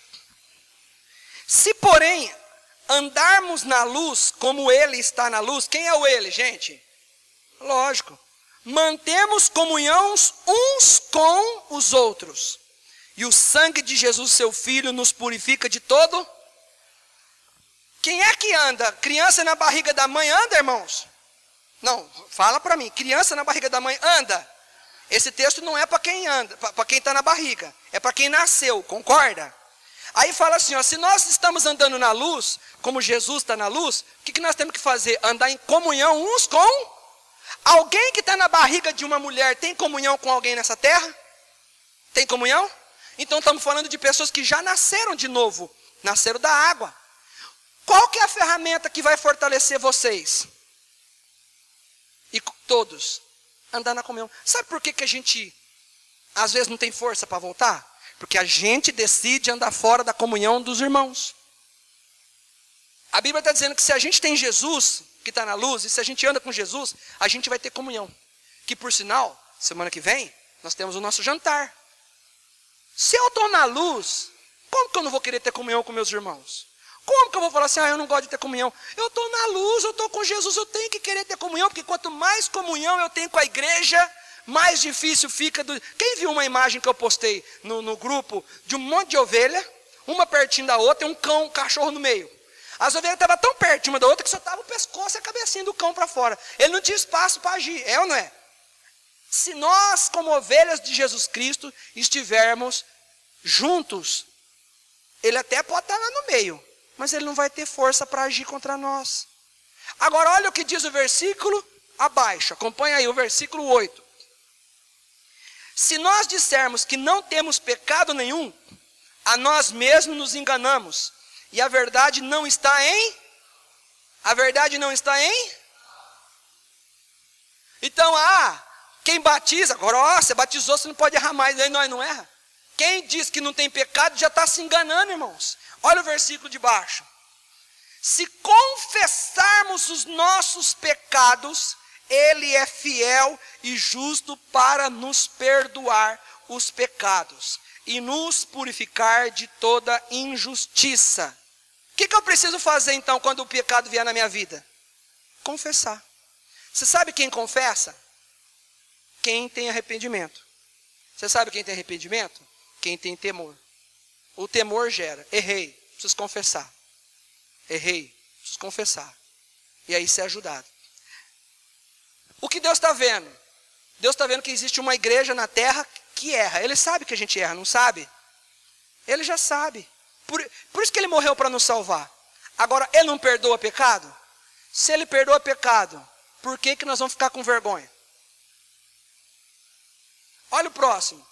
Se, porém, andarmos na luz como ele está na luz. Quem é o ele, gente? Lógico. Mantemos comunhão uns com os outros. E o sangue de Jesus, seu Filho, nos purifica de todo. Quem é que anda? Criança na barriga da mãe anda, irmãos? Não, fala para mim. Criança na barriga da mãe anda? Esse texto não é para quem anda, para quem está na barriga. É para quem nasceu, concorda? Aí fala assim, ó, se nós estamos andando na luz, como Jesus está na luz, o que nós temos que fazer? Andar em comunhão uns com... Alguém que está na barriga de uma mulher tem comunhão com alguém nessa terra? Tem comunhão? Então estamos falando de pessoas que já nasceram de novo, nasceram da água. Qual que é a ferramenta que vai fortalecer vocês? E todos, andar na comunhão. Sabe por que a gente, às vezes, não tem força para voltar? Porque a gente decide andar fora da comunhão dos irmãos. A Bíblia está dizendo que se a gente tem Jesus, que está na luz, e se a gente anda com Jesus, a gente vai ter comunhão. Que por sinal, semana que vem, nós temos o nosso jantar. Se eu estou na luz, como que eu não vou querer ter comunhão com meus irmãos? Como que eu vou falar assim, eu não gosto de ter comunhão? Eu estou na luz, eu estou com Jesus, eu tenho que querer ter comunhão, porque quanto mais comunhão eu tenho com a igreja, mais difícil fica. Quem viu uma imagem que eu postei no grupo, de um monte de ovelha, uma pertinho da outra, e um cão, um cachorro no meio. As ovelhas estavam tão perto uma da outra, que só estava o pescoço e a cabecinha do cão para fora. Ele não tinha espaço para agir, é ou não é? Se nós, como ovelhas de Jesus Cristo, estivermos juntos, ele até pode estar lá no meio, mas ele não vai ter força para agir contra nós. Agora olha o que diz o versículo abaixo, acompanha aí o versículo 8. Se nós dissermos que não temos pecado nenhum, a nós mesmos nos enganamos, e a verdade não está em? A verdade não está em? Então, quem batiza, agora, você batizou, você não pode errar mais, aí nós não erra. Quem diz que não tem pecado já está se enganando, irmãos. Olha o versículo de baixo. Se confessarmos os nossos pecados, ele é fiel e justo para nos perdoar os pecados e nos purificar de toda injustiça. O que eu preciso fazer então quando o pecado vier na minha vida? Confessar. Você sabe quem confessa? Quem tem arrependimento. Você sabe quem tem arrependimento? Quem tem temor. O temor gera, errei, preciso confessar. Errei, preciso confessar. E aí ser ajudado. O que Deus está vendo? Deus está vendo que existe uma igreja na terra que erra. Ele sabe que a gente erra, não sabe? Ele já sabe. Por isso que ele morreu para nos salvar. Agora, ele não perdoa pecado? Se ele perdoa pecado, por que nós vamos ficar com vergonha? Olha o próximo.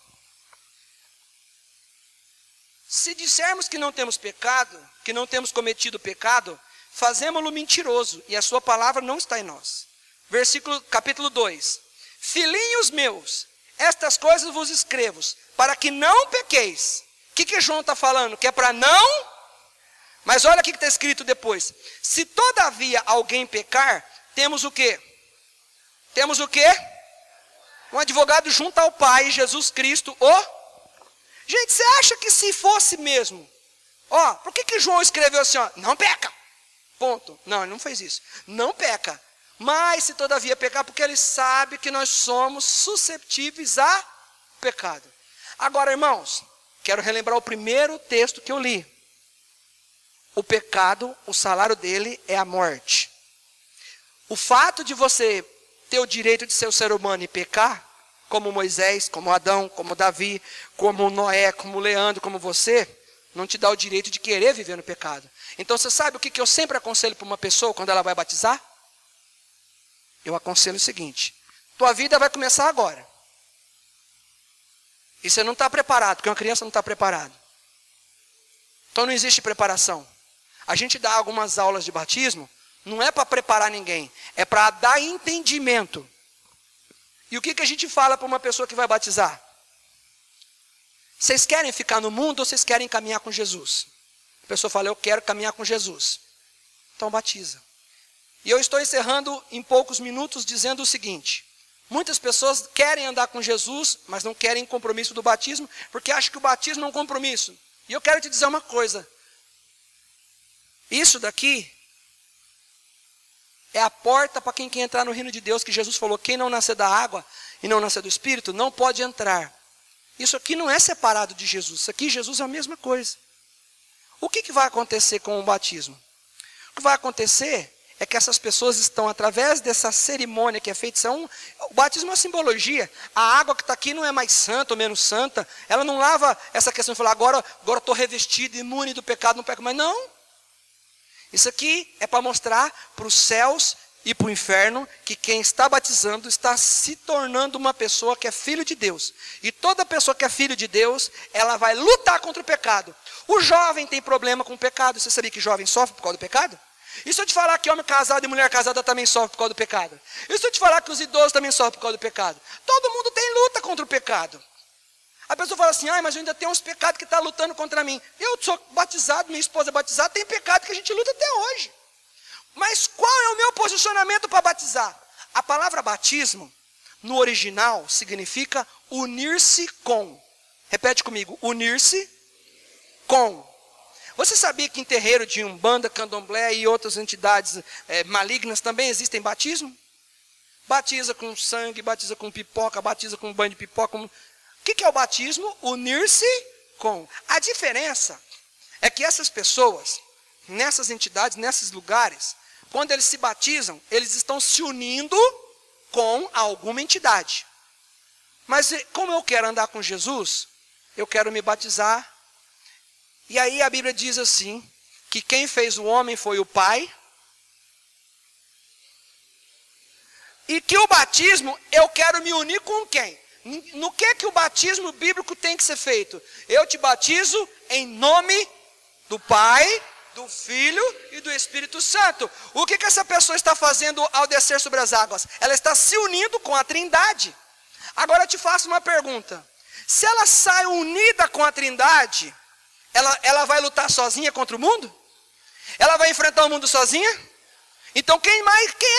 Se dissermos que não temos pecado, que não temos cometido pecado, fazemos-lo mentiroso, e a sua palavra não está em nós. Capítulo 2. Filhinhos meus, estas coisas vos escrevo, para que não pequeis. O que João está falando? Que é para não? Mas olha o que está escrito depois. Se todavia alguém pecar, temos o quê? Temos o quê? Um advogado junto ao Pai, Jesus Cristo, Gente, você acha que se fosse mesmo? Por que João escreveu assim, não peca? Ponto. Não, ele não fez isso. Não peca. Mas se todavia pecar, porque ele sabe que nós somos susceptíveis a pecado. Agora, irmãos, quero relembrar o primeiro texto que eu li. O pecado, o salário dele é a morte. O fato de você ter o direito de ser um ser humano e pecar, como Moisés, como Adão, como Davi, como Noé, como Leandro, como você, não te dá o direito de querer viver no pecado. Então você sabe o que eu sempre aconselho para uma pessoa quando ela vai batizar? Eu aconselho o seguinte: tua vida vai começar agora. E você não está preparado, porque uma criança não está preparada. Então não existe preparação. A gente dá algumas aulas de batismo, não é para preparar ninguém, é para dar entendimento. E o que a gente fala para uma pessoa que vai batizar? Vocês querem ficar no mundo ou vocês querem caminhar com Jesus? A pessoa fala, eu quero caminhar com Jesus. Então batiza. E eu estou encerrando em poucos minutos dizendo o seguinte: Muitas pessoas querem andar com Jesus, mas não querem compromisso do batismo, porque acham que o batismo é um compromisso. E eu quero te dizer uma coisa. Isso daqui é a porta para quem quer entrar no reino de Deus, que Jesus falou, quem não nascer da água e não nascer do Espírito, não pode entrar. Isso aqui não é separado de Jesus, isso aqui Jesus é a mesma coisa. O que vai acontecer com o batismo? O que vai acontecer é que essas pessoas estão, através dessa cerimônia que é feita, o batismo é uma simbologia. A água que está aqui não é mais santa ou menos santa, ela não lava essa questão de falar, agora estou revestido, imune do pecado, não peco mais. Não. Isso aqui é para mostrar para os céus e para o inferno que quem está batizando está se tornando uma pessoa que é filho de Deus. E toda pessoa que é filho de Deus, ela vai lutar contra o pecado. O jovem tem problema com o pecado. Você sabia que jovem sofre por causa do pecado? E se eu te falar que homem casado e mulher casada também sofre por causa do pecado? E se eu te falar que os idosos também sofrem por causa do pecado? Todo mundo tem luta contra o pecado. A pessoa fala assim, mas eu ainda tenho uns pecados que estão lutando contra mim. Eu sou batizado, minha esposa é batizada, tem pecado que a gente luta até hoje. Mas qual é o meu posicionamento para batizar? A palavra batismo, no original, significa unir-se com. Repete comigo, unir-se com. Você sabia que em terreiro de Umbanda, Candomblé e outras entidades malignas também existem batismo? Batiza com sangue, batiza com pipoca, batiza com banho de pipoca. O que é o batismo? Unir-se com. A diferença é que essas pessoas, nessas entidades, nesses lugares, quando eles se batizam, eles estão se unindo com alguma entidade. Mas como eu quero andar com Jesus, eu quero me batizar. E aí a Bíblia diz assim, que quem fez o homem foi o Pai. E que o batismo, eu quero me unir com quem? No que o batismo bíblico tem que ser feito? Eu te batizo em nome do Pai, do Filho e do Espírito Santo. O que essa pessoa está fazendo ao descer sobre as águas? Ela está se unindo com a Trindade. Agora eu te faço uma pergunta. Se ela sai unida com a Trindade, ela vai lutar sozinha contra o mundo? Ela vai enfrentar o mundo sozinha? Então quem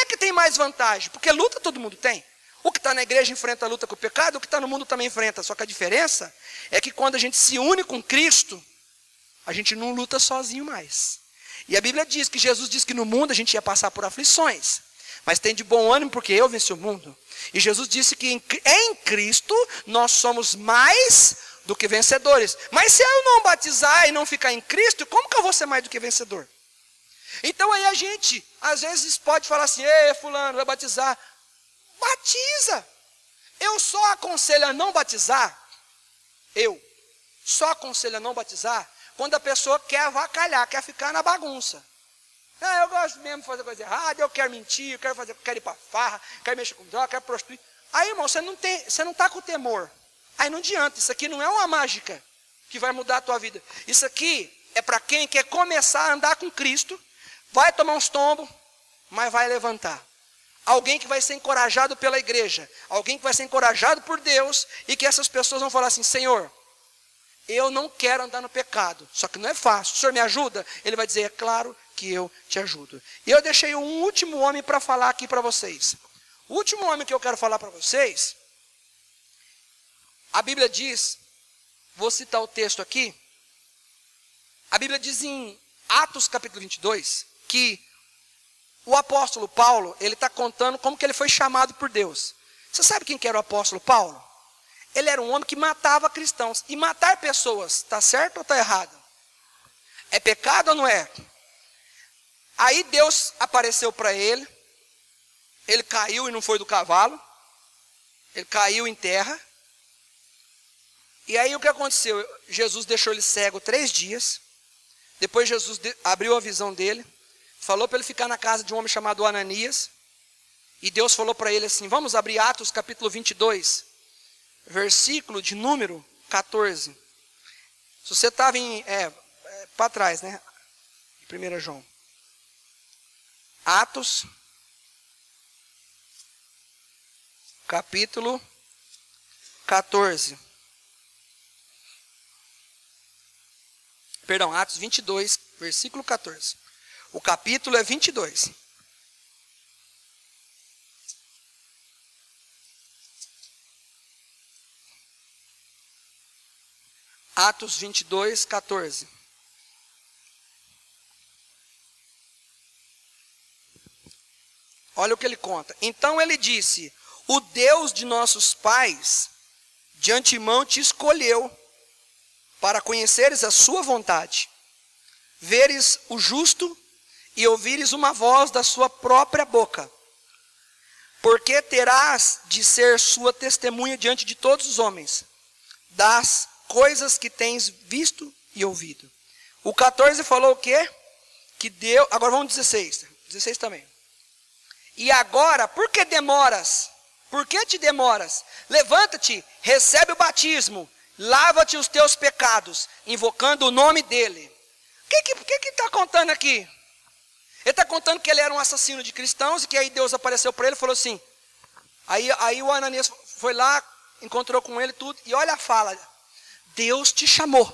é que tem mais vantagem? Porque luta todo mundo tem. O que está na igreja enfrenta a luta com o pecado, o que está no mundo também enfrenta. Só que a diferença é que quando a gente se une com Cristo, a gente não luta sozinho mais. E a Bíblia diz que Jesus disse que no mundo a gente ia passar por aflições. Mas tem de bom ânimo porque eu venci o mundo. E Jesus disse que em Cristo nós somos mais do que vencedores. Mas se eu não batizar e não ficar em Cristo, como que eu vou ser mais do que vencedor? Então aí a gente, às vezes pode falar assim, ei fulano, vai batizar. Batiza. Eu só aconselho a não batizar. Eu só aconselho a não batizar quando a pessoa quer avacalhar, quer ficar na bagunça. Eu gosto mesmo de fazer coisa errada, eu quero mentir, eu quero ir para farra, quero mexer com droga, quero prostituir. Aí, irmão, você não está com temor. Aí não adianta, isso aqui não é uma mágica que vai mudar a tua vida. Isso aqui é para quem quer começar a andar com Cristo, vai tomar uns tombos, mas vai levantar. Alguém que vai ser encorajado pela igreja, alguém que vai ser encorajado por Deus, e que essas pessoas vão falar assim, Senhor, eu não quero andar no pecado, só que não é fácil, o Senhor me ajuda? Ele vai dizer, é claro que eu te ajudo. E eu deixei um último homem para falar aqui para vocês. O último homem que eu quero falar para vocês, a Bíblia diz, vou citar o texto aqui, a Bíblia diz em Atos capítulo 22, que o apóstolo Paulo, ele está contando como que ele foi chamado por Deus. Você sabe quem que era o apóstolo Paulo? Ele era um homem que matava cristãos. E matar pessoas, está certo ou está errado? É pecado ou não é? Aí Deus apareceu para ele. Ele caiu e não foi do cavalo. Ele caiu em terra. E aí o que aconteceu? Jesus deixou ele cego 3 dias. Depois Jesus abriu a visão dele. Falou para ele ficar na casa de um homem chamado Ananias. E Deus falou para ele assim, vamos abrir Atos capítulo 22, versículo de número 14. Se você estava para trás, né? 1 João. Atos, capítulo 14. Perdão, Atos 22, versículo 14. O capítulo é 22. Atos 22, 14. Olha o que ele conta. Então ele disse: o Deus de nossos pais de antemão te escolheu para conheceres a sua vontade, veres o justo e ouvires uma voz da sua própria boca, porque terás de ser sua testemunha diante de todos os homens, das coisas que tens visto e ouvido. O 14 falou o quê? Que Deus, agora vamos 16 também. E agora, por que demoras? Por que te demoras? Levanta-te, recebe o batismo, lava-te os teus pecados, invocando o nome dele. O que está contando aqui? Ele está contando que ele era um assassino de cristãos e que aí Deus apareceu para ele e falou assim. Aí o Ananias foi lá, encontrou com ele tudo, e olha a fala: Deus te chamou.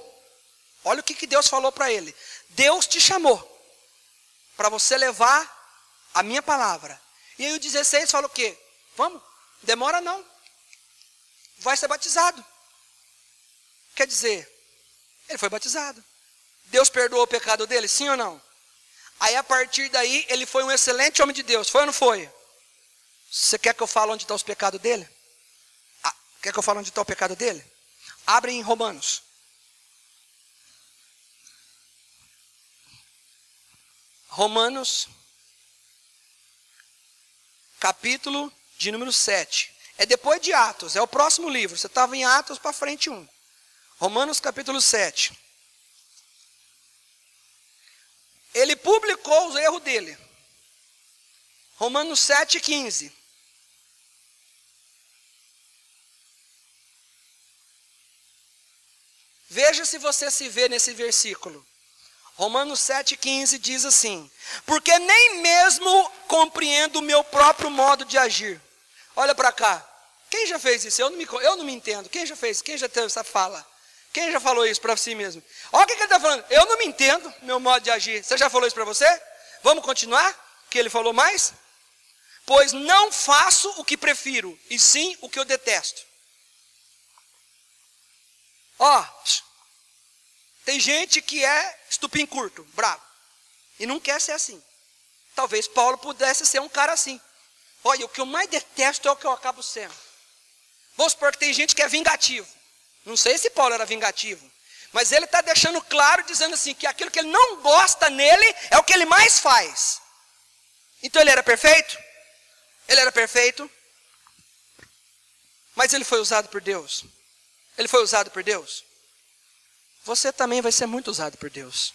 Olha o que Deus falou para ele. Deus te chamou para você levar a minha palavra. E aí o 16 fala o quê? Vamos, demora não. Vai ser batizado. Quer dizer, ele foi batizado. Deus perdoou o pecado dele, sim ou não? Aí a partir daí ele foi um excelente homem de Deus, foi ou não foi? Você quer que eu fale onde está os pecados dele? Quer que eu fale onde está o pecado dele? Abre em Romanos. Romanos, capítulo de número 7. É depois de Atos, é o próximo livro. Você estava em Atos para frente 1. Romanos capítulo 7. Ele publicou os erros dele. Romanos 7,15. Veja se você se vê nesse versículo. Romanos 7,15 diz assim: porque nem mesmo compreendo o meu próprio modo de agir. Olha para cá. Quem já fez isso? Eu não me entendo. Quem já fez? Quem já teve essa fala? Quem já falou isso para si mesmo? Olha o que ele está falando. Eu não me entendo meu modo de agir. Você já falou isso para você? Vamos continuar? Que ele falou mais? Pois não faço o que prefiro, e sim o que eu detesto. Ó, tem gente que é estupim curto, bravo, e não quer ser assim. Talvez Paulo pudesse ser um cara assim. Olha, o que eu mais detesto é o que eu acabo sendo. Vamos supor que tem gente que é vingativo. Não sei se Paulo era vingativo, mas ele está deixando claro, dizendo assim, que aquilo que ele não gosta nele é o que ele mais faz. Então ele era perfeito? Ele era perfeito, mas ele foi usado por Deus. Ele foi usado por Deus. Você também vai ser muito usado por Deus.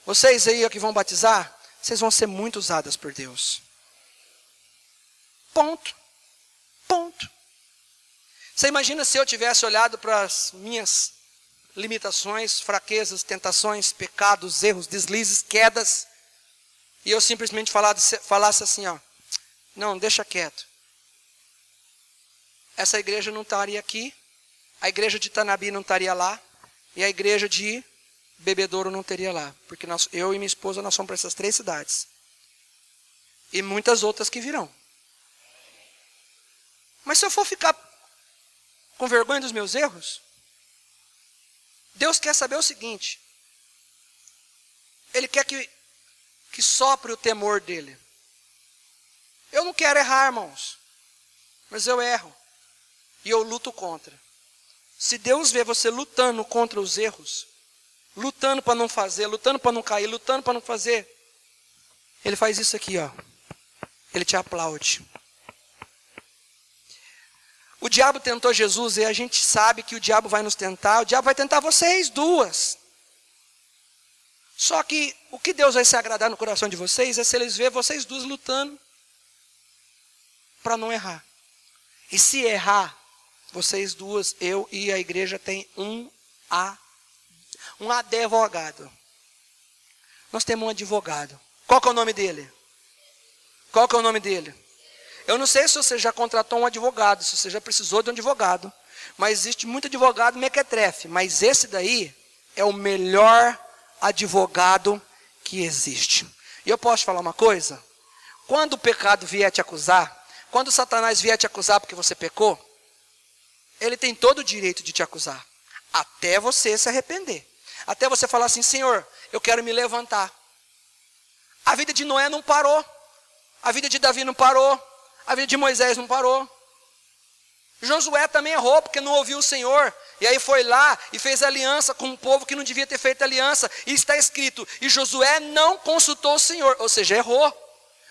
Vocês aí que vão batizar, vocês vão ser muito usadas por Deus. Ponto. Ponto. Você imagina se eu tivesse olhado para as minhas limitações, fraquezas, tentações, pecados, erros, deslizes, quedas, e eu simplesmente falasse assim, ó, não, deixa quieto. Essa igreja não estaria aqui, a igreja de Tanabi não estaria lá, e a igreja de Bebedouro não teria lá, porque eu e minha esposa nós somos para essas 3 cidades. E muitas outras que virão. Mas se eu for ficar com vergonha dos meus erros, Deus quer saber o seguinte: Ele quer que sopre o temor dele. Eu não quero errar, irmãos, mas eu erro, e eu luto contra. Se Deus vê você lutando contra os erros, lutando para não fazer, lutando para não cair, lutando para não fazer, Ele faz isso aqui, ó. Ele te aplaude. O diabo tentou Jesus e a gente sabe que o diabo vai nos tentar. O diabo vai tentar vocês duas. Só que o que Deus vai se agradar no coração de vocês é se eles verem vocês duas lutando para não errar. E se errar, vocês duas, eu e a igreja tem um advogado. Nós temos um advogado. Qual que é o nome dele? Qual que é o nome dele? Eu não sei se você já contratou um advogado, se você já precisou de um advogado. Mas existe muito advogado mequetrefe. Mas esse daí é o melhor advogado que existe. E eu posso te falar uma coisa? Quando o pecado vier te acusar, quando Satanás vier te acusar porque você pecou, ele tem todo o direito de te acusar. Até você se arrepender. Até você falar assim, Senhor, eu quero me levantar. A vida de Noé não parou. A vida de Davi não parou. A vida de Moisés não parou. Josué também errou porque não ouviu o Senhor. E aí foi lá e fez aliança com um povo que não devia ter feito aliança. E está escrito, e Josué não consultou o Senhor. Ou seja, errou.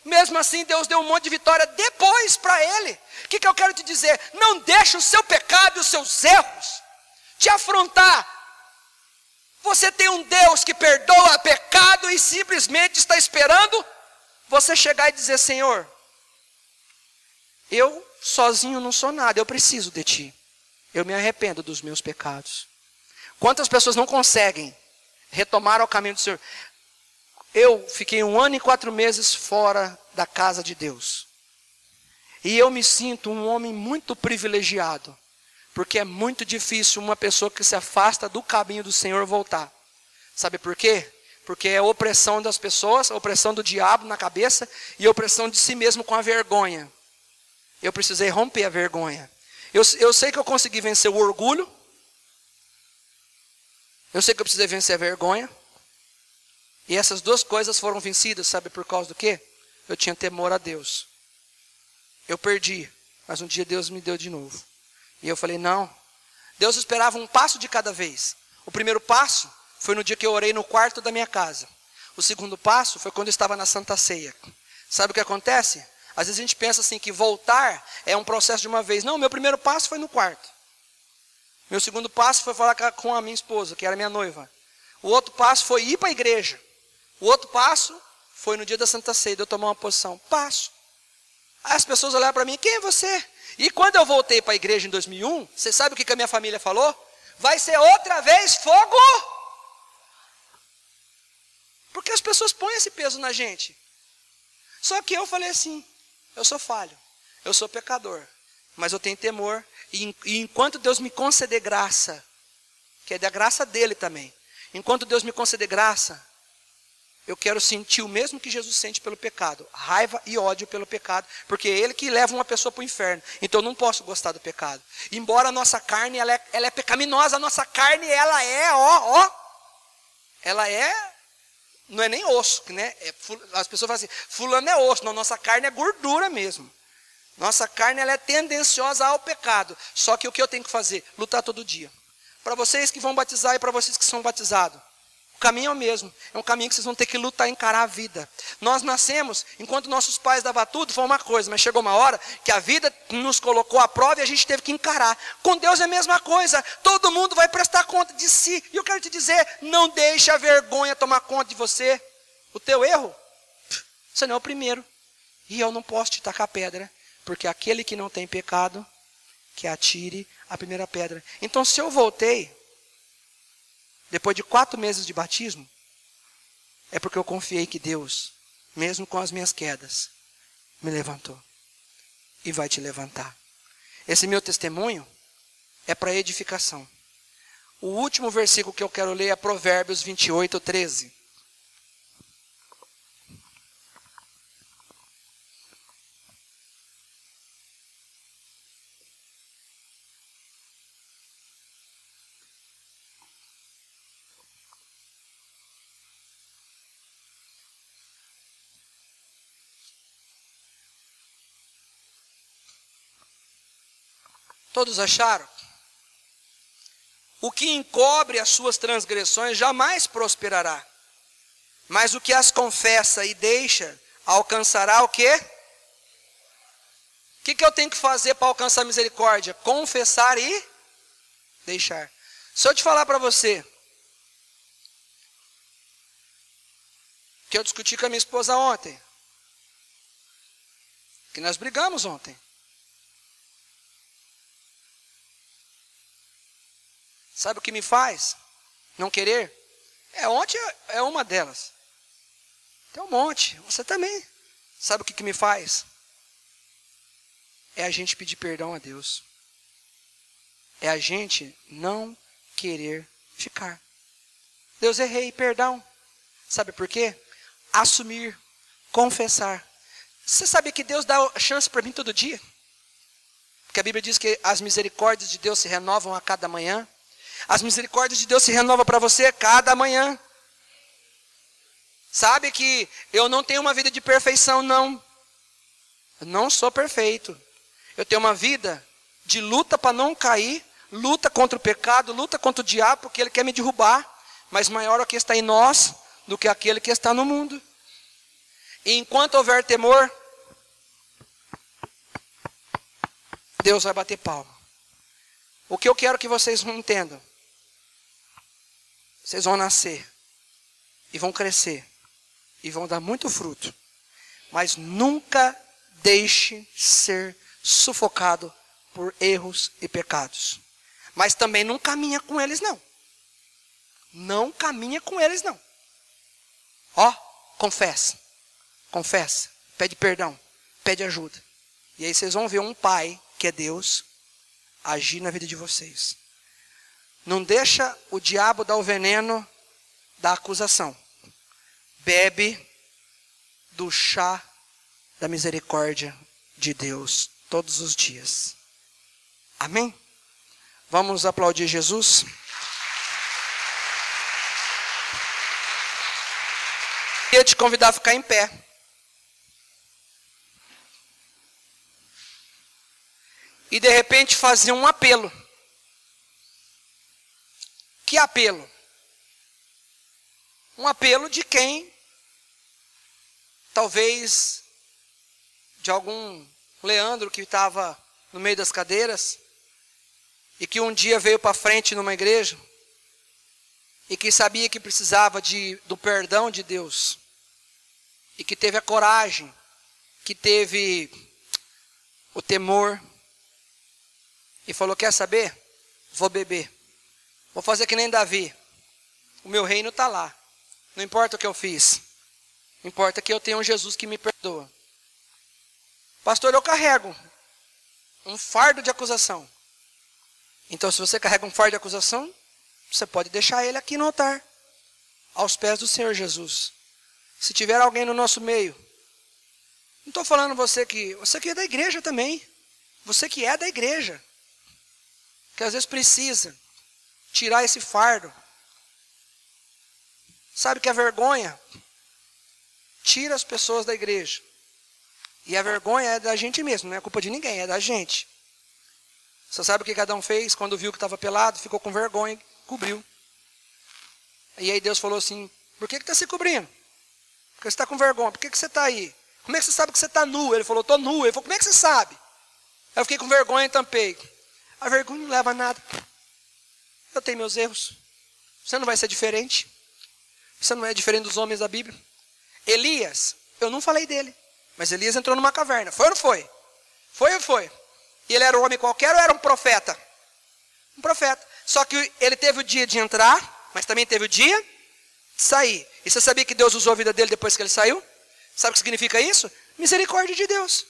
Mesmo assim, Deus deu um monte de vitória depois para ele. O que eu quero te dizer? Não deixe o seu pecado e os seus erros te afrontar. Você tem um Deus que perdoa pecado e simplesmente está esperando você chegar e dizer, Senhor, eu sozinho não sou nada, eu preciso de Ti. Eu me arrependo dos meus pecados. Quantas pessoas não conseguem retomar o caminho do Senhor? Eu fiquei 1 ano e 4 meses fora da casa de Deus. E eu me sinto um homem muito privilegiado. Porque é muito difícil uma pessoa que se afasta do caminho do Senhor voltar. Sabe por quê? Porque é opressão das pessoas, opressão do diabo na cabeça e opressão de si mesmo com a vergonha. Eu precisei romper a vergonha. Eu sei que eu consegui vencer o orgulho. Eu sei que eu precisei vencer a vergonha. E essas duas coisas foram vencidas, sabe por causa do quê? Eu tinha temor a Deus. Eu perdi, mas um dia Deus me deu de novo. E eu falei, não. Deus esperava um passo de cada vez. O primeiro passo foi no dia que eu orei no quarto da minha casa. O segundo passo foi quando eu estava na Santa Ceia. Sabe o que acontece? Às vezes a gente pensa assim que voltar é um processo de uma vez. Não, meu primeiro passo foi no quarto. Meu segundo passo foi falar com a minha esposa, que era minha noiva. O outro passo foi ir para a igreja. O outro passo foi no dia da Santa Ceia, de eu tomar uma posição. Passo. Aí as pessoas olharam para mim, quem é você? E quando eu voltei para a igreja em 2001, você sabe o que a minha família falou? Vai ser outra vez fogo. Porque as pessoas põem esse peso na gente. Só que eu falei assim, eu sou falho, eu sou pecador, mas eu tenho temor. E enquanto Deus me conceder graça, que é da graça dele também, enquanto Deus me conceder graça, eu quero sentir o mesmo que Jesus sente pelo pecado, raiva e ódio pelo pecado, porque é ele que leva uma pessoa para o inferno. Então eu não posso gostar do pecado. Embora a nossa carne ela é pecaminosa, a nossa carne ela é, ela é, não é nem osso, né? As pessoas falam assim, fulano é osso, não, nossa carne é gordura mesmo. Nossa carne ela é tendenciosa ao pecado. Só que o que eu tenho que fazer? Lutar todo dia. Para vocês que vão batizar e para vocês que são batizados, o caminho é o mesmo, é um caminho que vocês vão ter que lutar e encarar a vida. Nós nascemos, enquanto nossos pais davam tudo, foi uma coisa, mas chegou uma hora que a vida nos colocou à prova e a gente teve que encarar. Com Deus é a mesma coisa, todo mundo vai prestar conta de si. E eu quero te dizer, não deixe a vergonha tomar conta de você. O teu erro, você não é o primeiro. E eu não posso te tacar pedra, porque aquele que não tem pecado, que atire a primeira pedra. Então se eu voltei, depois de 4 meses de batismo, é porque eu confiei que Deus, mesmo com as minhas quedas, me levantou. E vai te levantar. Esse meu testemunho é para edificação. O último versículo que eu quero ler é Provérbios 28, 13. Todos acharam? O que encobre as suas transgressões jamais prosperará. Mas o que as confessa e deixa, alcançará o quê? O que eu tenho que fazer para alcançar misericórdia? Confessar e deixar. Se eu te falar para você, que eu discuti com a minha esposa ontem, que nós brigamos ontem. Sabe o que me faz não querer? Ontem é uma delas. Tem um monte, você também. Sabe o que me faz? É a gente pedir perdão a Deus. É a gente não querer ficar. Deus, errei, perdão. Sabe por quê? Assumir, confessar. Você sabe que Deus dá chance para mim todo dia? Porque a Bíblia diz que as misericórdias de Deus se renovam a cada manhã. As misericórdias de Deus se renovam para você cada manhã. Sabe que eu não tenho uma vida de perfeição, não. Eu não sou perfeito. Eu tenho uma vida de luta para não cair, luta contra o pecado, luta contra o diabo, porque ele quer me derrubar. Mas maior é o que está em nós do que aquele que está no mundo. E enquanto houver temor, Deus vai bater palma. O que eu quero que vocês entendam. Vocês vão nascer. E vão crescer. E vão dar muito fruto. Mas nunca deixe ser sufocado por erros e pecados. Mas também não caminha com eles, não. Não caminha com eles, não. Ó, confessa. Confessa. Pede perdão. Pede ajuda. E aí vocês vão ver um pai, que é Deus, agir na vida de vocês. Não deixa o diabo dar o veneno da acusação. Bebe do chá da misericórdia de Deus todos os dias. Amém? Vamos aplaudir Jesus? Queria te convidar a ficar em pé. E de repente fazer um apelo. Que apelo? Um apelo de quem? Talvez de algum Leandro que estava no meio das cadeiras e que um dia veio para frente numa igreja e que sabia que precisava do perdão de Deus e que teve a coragem, que teve o temor e falou, quer saber? Vou beber. Vou fazer que nem Davi. O meu reino está lá. Não importa o que eu fiz. Importa que eu tenha um Jesus que me perdoa. Pastor, eu carrego um fardo de acusação. Então, se você carrega um fardo de acusação, você pode deixar ele aqui no altar, aos pés do Senhor Jesus. Se tiver alguém no nosso meio, não estou falando você que é da igreja também. Você que é da igreja. Que às vezes precisa tirar esse fardo. Sabe que a vergonha tira as pessoas da igreja. E a vergonha é da gente mesmo, não é culpa de ninguém, é da gente. Você sabe o que cada um fez quando viu que estava pelado? Ficou com vergonha e cobriu. E aí Deus falou assim, por que está se cobrindo? Porque você está com vergonha, por que você está aí? Como é que você sabe que você está nu? Ele falou, estou nu. Ele falou, como é que você sabe? Aí eu fiquei com vergonha e tampei. A vergonha não leva a nada. Eu tenho meus erros. Você não vai ser diferente. Você não é diferente dos homens da Bíblia. Elias, eu não falei dele. Mas Elias entrou numa caverna. Foi ou não foi? Foi ou foi? E ele era um homem qualquer ou era um profeta? Um profeta. Só que ele teve o dia de entrar, mas também teve o dia de sair. E você sabia que Deus usou a vida dele depois que ele saiu? Sabe o que significa isso? Misericórdia de Deus.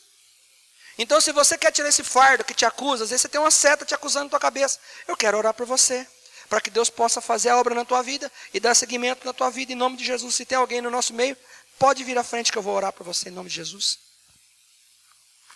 Então, se você quer tirar esse fardo que te acusa, às vezes você tem uma seta te acusando na tua cabeça. Eu quero orar por você, para que Deus possa fazer a obra na tua vida e dar seguimento na tua vida, em nome de Jesus. Se tem alguém no nosso meio, pode vir à frente que eu vou orar por você, em nome de Jesus.